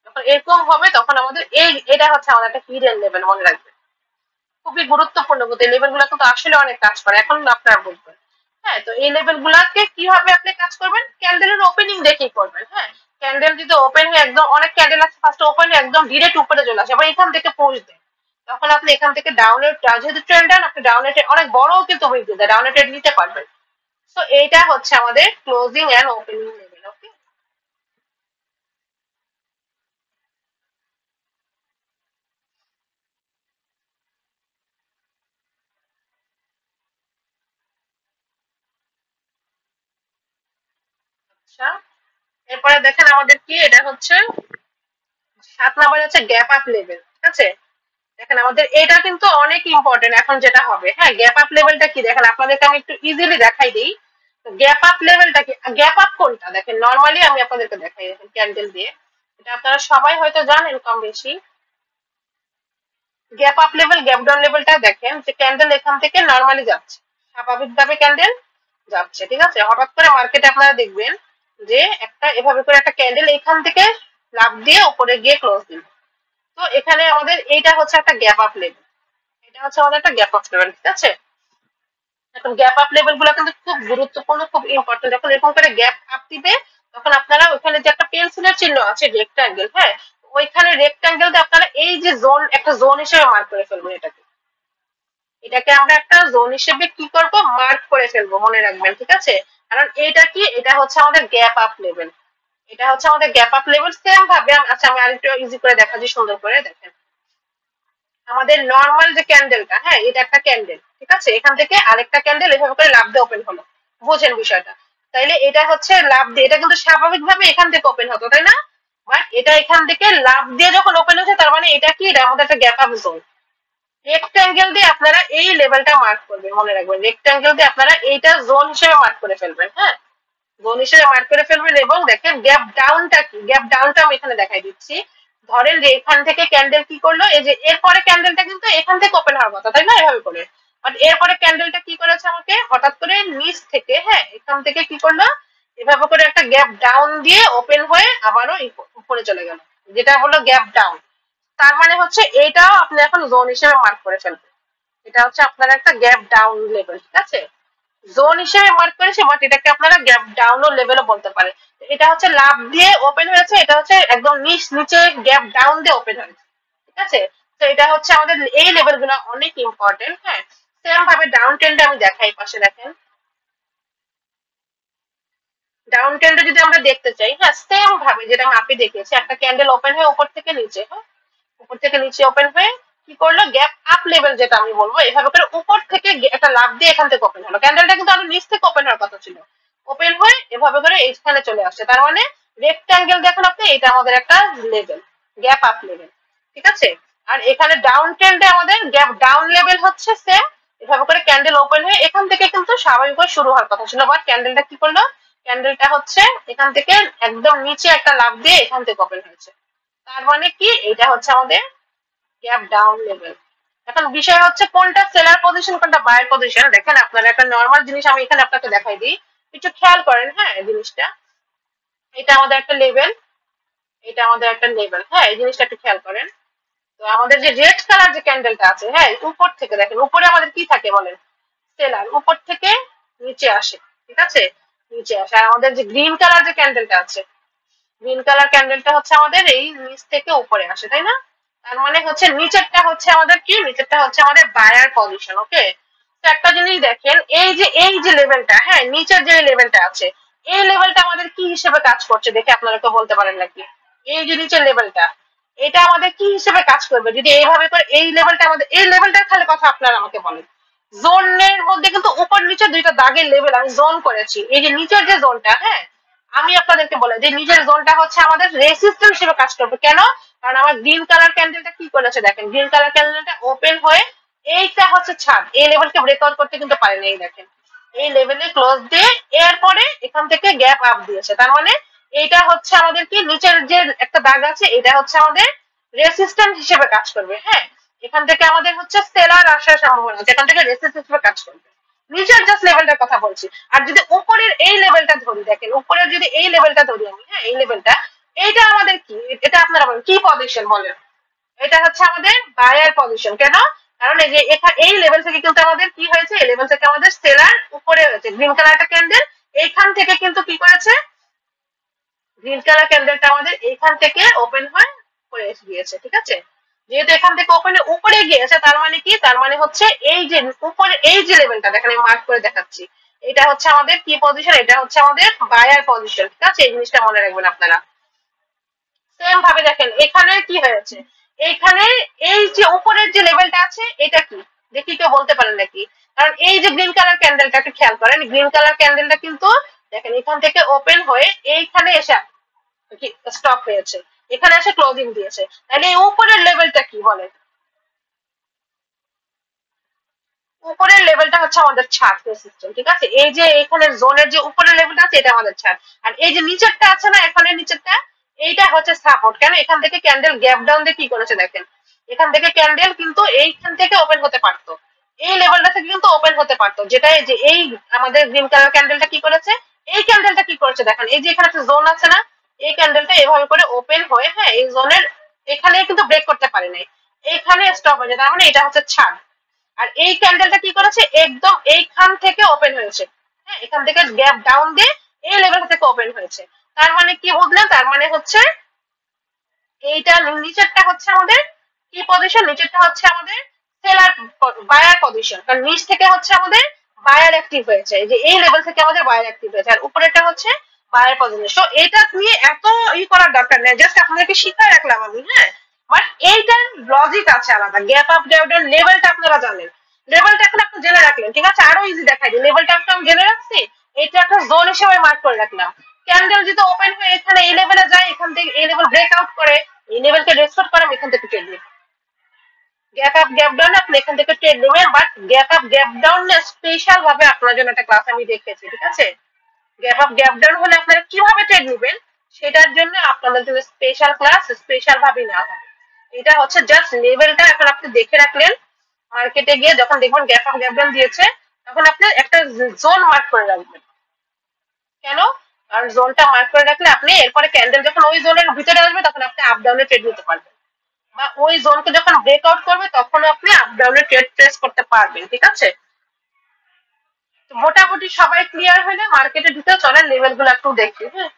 যখন এরকম হবে তখন আমাদের এটা হচ্ছে আমাদের একটা হিডেন লেভেল, মনে রাখবেন খুবই গুরুত্বপূর্ণ, এই লেভেল গুলা কিন্তু আসলে অনেক কাজ করে, এখন আপনারা বুঝবেন। হ্যাঁ, তো এই লেভেল গুলাকে কিভাবে আপনি কাজ করবেন, ক্যান্ডেলের ওপেনিং দেখেই করবেন। হ্যাঁ, ক্যান্ডেল যদি ওপেন হয়ে একদম, অনেক ক্যান্ডেল আছে ফার্স্ট ওপেন হয়ে একদম ডিরেক্ট উপরে চলে আসে, আবার এখান থেকে পোস্ট দেয়, তখন আপনি এখান থেকে ডাউনের যেহেতু ট্রেন্ড দেন, আপনি ডাউনের অনেক বড় কিন্তু উইক দিয়ে ডাউনের ট্রেড নিতে পারবেন। তো এইটা হচ্ছে আমাদের ক্লোজিং এন্ড ওপেনিং লেভেল। ওকে, আচ্ছা, এরপরে দেখেন আমাদের কি এটা হচ্ছে 7 নম্বরে হচ্ছে গ্যাপ আপ লেভেল, ঠিক আছে। দেখেন আমাদের এটা কিন্তু অনেক ইম্পর্টেন্ট এখন যেটা হবে। হ্যাঁ, গ্যাপ আপ লেভেলটা কি দেখেন, আপনাদেরকে আমি একটু ইজিলি দেখাই দিই। গ্যাপ আপ লেভেলটা কি, গ্যাপ আপ কোনটা দেখেন, নর্মালি আমি আপনাদেরকে দেখাই দেখেন ক্যান্ডেল দিয়ে, এটা আপনারা সবাই হয়তো জানেন কম বেশি। Gap up level gap down লেভেলটা দেখেন যে ক্যান্ডেল এখান থেকে নর্মালি যাচ্ছে, স্বাভাবিকভাবে ক্যান্ডেল যাচ্ছে, ঠিক আছে, হঠাৎ করে মার্কেটে আপনারা দেখবেন যে একটা এভাবে করে একটা ক্যান্ডেল এখান থেকে লাফ দিয়ে উপরে গিয়ে ক্লোজ দিল। তো এখানে আমাদের এইটা হচ্ছে একটা গ্যাপ আপ লেভেল, এটা হচ্ছে আমাদের একটা গ্যাপ আপ লেভেল, ঠিক আছে। এখন গ্যাপ আপ লেভেল গুলো কিন্তু খুব গুরুত্বপূর্ণ, খুব ইম্পর্টেন্ট, যখন এরকম করে গ্যাপ আপ দিবে তখন আপনারা ওইখানে যে একটা পেন্সিলের চিহ্ন আছে রেক্টাঙ্গেল, হ্যাঁ, ওইখানে রেক্টাঙ্গেল দিয়ে আপনারা এই যে জোন, একটা জোন হিসেবে মার্ক করে ফেলবেন, এটাকে আমরা একটা জোন হিসেবে কি করব, মার্ক করে ফেলবো, মনে রাখবেন, ঠিক আছে। কারণ এটা কি, এটা হচ্ছে আমাদের গ্যাপ আপ লেভেল, এটা হচ্ছে আমাদের গ্যাপ আপ লেভেল। সেম ভাবে আচ্ছা আমি আরেকটু ইজি করে দেখাচ্ছি, সুন্দর করে দেখেন আমাদের নর্মাল যে ক্যান্ডেলটা, হ্যাঁ, এটা একটা ক্যান্ডেল, ঠিক আছে, এখান থেকে আরেকটা ক্যান্ডেল এভাবে করে লাফ দিয়ে ওপেন হলো, বোঝেন বিষয়টা। তাইলে এটা হচ্ছে লাফ দিয়ে, এটা কিন্তু স্বাভাবিকভাবে এখান থেকে ওপেন হতো, তাই না, বাট এটা এখান থেকে লাফ দিয়ে যখন ওপেন হচ্ছে, তার মানে এটা কি, এটা আমাদের একটা গ্যাপ আপ জোন। রেক্টাঙ্গেল দিয়ে আপনারা এই লেভেলটা মার্ক করবেন, মনে রাখবেন, রেক্টাঙ্গেল দিয়ে আপনারা এইটা জোন হিসেবে মার্ক করে ফেলবেন। হ্যাঁ, জোন হিসেবে মার্ক করে ফেলবেন। এবং দেখেন গ্যাপ ডাউনটা কি, গ্যাপ ডাউনটা আমি এখানে দেখাই দিচ্ছি। ধরেন যে এখান থেকে ক্যান্ডেল কি করলো, এই যে এরপরে ক্যান্ডেলটা কিন্তু এখান থেকে ওপেন হওয়ার কথা, তাই না, এভাবে করে, বাট এরপরে ক্যান্ডেলটা কি করেছে আমাকে হঠাৎ করে নিচ থেকে, হ্যাঁ, এখান থেকে কি করলো, এভাবে করে একটা গ্যাপ ডাউন দিয়ে ওপেন হয়ে আবারও উপরে চলে গেল, যেটা হলো গ্যাপ ডাউন। তার মানে হচ্ছে এটাও আপনি এখন জোন হিসেবে মার্ক করে ফেলবেন, এটা হচ্ছে আপনার একটা গ্যাপ ডাউন লেভেল, ঠিক আছে, জোন হিসেবে মার্ক করেছে, বাট এটাকে আপনারা গ্যাপ ডাউন লেভেলও বলতে পারে। এটা হচ্ছে লাভ দিয়ে ওপেন হয়েছে, এটা হচ্ছে একদম নিচে গ্যাপ ডাউন দিয়ে ওপেন হয়েছে, ঠিক আছে। তো এটা হচ্ছে আমাদের এই লেভেল গুলো অনেক ইম্পর্টেন্ট। হ্যাঁ, সেরকম ভাবে ডাউন ট্রেন্ড আমি দেখাই, পাশে দেখেন ডাউন ট্রেন্ডে যদি আমরা দেখতে চাই, হ্যাঁ সেম ভাবে যেটা আমি আপনি দেখিয়েছি, একটা ক্যান্ডেল ওপেন হয়ে উপর থেকে নিচে, হ্যাঁ উপর থেকে নিচে ওপেন হয়ে কি করলো, গ্যাপ আপ লেভেল যেটা আমি বলবো, এভাবে করে উপর থেকে একটা লাফ দিয়ে এখান থেকে ওপেন হলো। ক্যান্ডেলটা কিন্তু আরো নিচ থেকে ওপেন হওয়ার কথা ছিল, ওপেন হয়ে এভাবে করে এইখানে চলে আসছে। তার মানে রেক্ট্যাঙ্গেল দেখুন আপনি, এটা আমাদের একটা লেভেল, গ্যাপ আপ লেভেল, ঠিক আছে। আর এখানে ডাউন ট্রেন্ডে আমাদের গ্যাপ ডাউন লেভেল হচ্ছে সেম, এভাবে করে ক্যান্ডেল ওপেন হয়ে এখান থেকে কিন্তু স্বাভাবিকভাবে শুরু হওয়ার কথা ছিল, বাট ক্যান্ডেলটা কি করলো, ক্যান্ডেলটা হচ্ছে এখান থেকে একদম নিচে একটা লাফ দিয়ে এখান থেকে ওপেন হয়েছে। তার মানে কি, এটা হচ্ছে আমাদের গ্যাপ ডাউন লেভেল। এখন বিষয় হচ্ছে কোনটা সেলার পজিশন কোনটা বায়ার পজিশন। দেখেন আপনারা একটা নর্মাল জিনিস আমি এখানে আপনাকে দেখাই দিই, একটু খেয়াল করেন, হ্যাঁ এই জিনিসটা, এটা আমাদের একটা লেভেল, এটা আমাদের একটা লেভেল, হ্যাঁ এই জিনিসটা একটু খেয়াল করেন। তো আমাদের যে রেড কালার যে ক্যান্ডেলটা আছে, হ্যাঁ উপর থেকে দেখেন, উপরে আমাদের কি থাকে বলেন, সেলার, উপর থেকে নিচে আসে, ঠিক আছে, নিচে আসে। আর আমাদের যে গ্রিন কালার যে ক্যান্ডেলটা আছে, গ্রিন কালার ক্যান্ডেলটা হচ্ছে আমাদের এই নিচ থেকে উপরে আসে, তাই না। তার মানে হচ্ছে নিচেরটা হচ্ছে আমাদের কি, নিচেরটা হচ্ছে আমাদের বায়ার পজিশন। ওকে, তো একটা জিনিস দেখেন, এই যে লেভেলটা, হ্যাঁ নিচের যে লেভেলটা আছে, এই লেভেলটা আমাদের কি হিসেবে কাজ করছে দেখে আপনারা তো বলতে পারেন নাকি। এই যে নিচের লেভেলটা, এটা আমাদের কি হিসেবে কাজ করবে যদি এইভাবে করে, এই লেভেলটা আমাদের, এই লেভেলটার খালি কথা আপনারা আমাকে বলেন। জোনের মধ্যে কিন্তু উপর নিচে দুইটা দাগের লেভেল আমি জোন করেছি, এই যে নিচের যে জোনটা, হ্যাঁ আমি আপনাদেরকে বলে যে নিচের জোনটা হচ্ছে আমাদের রেসিস্ট্যান্স হিসেবে কাজ করবে। কেন, কারণ আমার গ্রিন কালার ক্যান্ডেলটা কি করেছে দেখেন, গ্রিন কালার ক্যান্ডেলটা ওপেন হয়ে এইটা হচ্ছে ছাদ, এই লেভেলকে ব্রেকআউট করতে কিন্তু পারেনি, এই দেখেন এই লেভেলে ক্লোজ দিয়ে এরপরে এখান থেকে গ্যাপ আপ দিয়েছে। তার মানে এইটা হচ্ছে আমাদের কি, নিচের যে একটা দাগ আছে এটা হচ্ছে আমাদের রেসিস্ট্যান্স হিসেবে কাজ করবে, হ্যাঁ এখান থেকে আমাদের হচ্ছে সেলার আসার সম্ভাবনা আছে, এখান থেকে রেসিস্ট্যান্স হিসেবে কাজ করবে, নিচের জাস্ট লেভেলটার কথা বলছি। আর যদি উপরের এই লেভেলটা ধরি, দেখেন উপরের যদি এই লেভেলটা ধরি আমি, হ্যাঁ এই লেভেলটা, এইটা আমাদের কি, এটা আপনারা বলেন কি পজিশন বলেন, এটা হচ্ছে আমাদের বায়ার পজিশন। কেন, কারণ এই যে এখানে এই লেভেল থেকে কিন্তু আমাদের কি হয়েছে, এই লেভেল থেকে আমাদের সেলার উপরে হয়েছে, গ্রিন কালার একটা ক্যান্ডেল এইখান থেকে কিন্তু কি করেছে, গ্রিন কালার ক্যান্ডেলটা আমাদের এইখান থেকে ওপেন হয়ে করে এসে গিয়েছে, ঠিক আছে। যেহেতু এখান থেকে ওপেনে উপরে গিয়েছে, তার মানে কি, তার মানে হচ্ছে এই যে উপরে এই যে লেভেলটা দেখেন আমি মার্ক করে দেখাচ্ছি, এটা হচ্ছে আমাদের কি পজিশন, এটা হচ্ছে আমাদের বায়ার পজিশন, ঠিক আছে, এই জিনিসটা মনে রাখবেন আপনারা। সেম ভাবে দেখেন এখানে কি হয়েছে, এইখানে এই যে উপরের যে লেভেলটা আছে এটা কি, দেখি কেউ বলতে পারেন নাকি। কারণ এই যে গ্রিন কালার ক্যান্ডেলটা একটু খেয়াল করেন, গ্রিন কালার ক্যান্ডেলটা কিন্তু দেখেন এখান থেকে ওপেন হয়ে এইখানে এসে স্টপ হয়েছে, এখানে এসে ক্লোজিং দিয়েছে, তাহলে এই উপরের লেভেলটা কি বলে, উপরের লেভেলটা হচ্ছে আমাদের ছাদ সিস্টেম, ঠিক আছে। এই যে এখানে জোনের যে উপরের লেভেলটা আছে এটা আমাদের ছাদ, আর এই যে নিচেরটা আছে না, এখানে নিচেরটা, এইটা হচ্ছে সাপোর্ট। কেন, এখান থেকে ক্যান্ডেল গ্যাপ ডাউন দিয়ে কি করেছে দেখেন, এখান থেকে ক্যান্ডেল কিন্তু এইখান থেকে ওপেন হতে পারতো, এই লেভেলটা থেকে কিন্তু ওপেন হতে পারতো, যেটা এই যে এই আমাদের গ্রিন কালার ক্যান্ডেলটা কি করেছে, এই ক্যান্ডেলটা কি করেছে দেখেন, এই যে এখানে একটা জোন আছে না, এই ক্যান্ডেলটা এভাবে করে ওপেন হয়ে, হ্যাঁ এই জোনের এখানে কিন্তু ব্রেক করতে পারে নাই, এইখানে স্টপ হয়েছে, তার মানে এটা হচ্ছে ছাদ। আর এই ক্যান্ডেলটা কি করেছে, একদম এইখান থেকে ওপেন হয়েছে, হ্যাঁ এখান থেকে গ্যাপ ডাউন দিয়ে এই লেভেল থেকে ওপেন হয়েছে। তার মানে কি বুঝলেন, তার মানে হচ্ছে এইটা নিচেরটা হচ্ছে আমাদের কি পজিশন, নিচেরটা হচ্ছে আমাদের সেলার বায়ার পজিশন, কারণ নিচ থেকে হচ্ছে আমাদের বায়ার অ্যাক্টিভ হয়েছে, যে এই লেভেল থেকে আমাদের বায়ার অ্যাক্টিভ হয়েছে, আর উপরেরটা হচ্ছে বায়ার পজিশন। সো এটা নিয়ে এত করার দরকার নেই, জাস্ট আপনাদেরকে শিখায় রাখলাম আমি, হ্যাঁ বাট এইটার লজিক আছে আলাদা, গ্যাপ আপ গ্যাপ ডাউন লেভেলটা আপনারা জানেন, লেভেলটা এখন আপনি জেনে রাখলেন, ঠিক আছে, আরো ইজি দেখাই দিই, লেভেলটা আমি জেনে রাখছি, এটা একটা জোন হিসেবে মার্ক করে রাখলাম। ক্যান্ডেল যদি ওপেন হয়ে এখানে এই লেভেলে যায়, এখান থেকে এই লেভেল ব্রেক আউট করে এই লেভেলকে রেসপেক্ট করে আমি এখান থেকে ট্রেড নিই, গ্যাপ আপ গ্যাপ ডাউন আপনি এখান থেকে ট্রেড নেবেন, but gap up gap down special ভাবে আপনার জন্য একটা ক্লাস আমি দেখেছি, ঠিক আছে। গ্যাপ আপ গ্যাপ ডাউন হলে আপনারা কিভাবে ট্রেড নেবেন সেটার জন্য আপনাদের জন্য স্পেশাল ক্লাস স্পেশাল ভাবে নেওয়া হবে। এটা হচ্ছে জাস্ট লেভেলটা এখন আপনি দেখে রাখলেন, মার্কেটে গিয়ে যখন দেখবেন গ্যাপ আপ গ্যাপ ডাউন দিয়েছে তখন আপনি একটা জোন মার্ক করে রাখবেন। কেন, কারণ জোনটা মার্ক করে রাখলে আপনি এরপরে ক্যান্ডেল যখন ওই জোনের ভিতরে আসবে তখন আপনি আপ ডাউনে ট্রেড নিতে পারবেন, বা ওই জোনকে যখন ব্রেকআউট করবে তখন আপনি আপ ডাউনে ট্রেড ট্রেস করতে পারবেন, ঠিক আছে। মোটামুটি সবাই ক্লিয়ার হলে মার্কেটে ঢুকে চলেন লেভেল গুলো একটু দেখি, হ্যাঁ।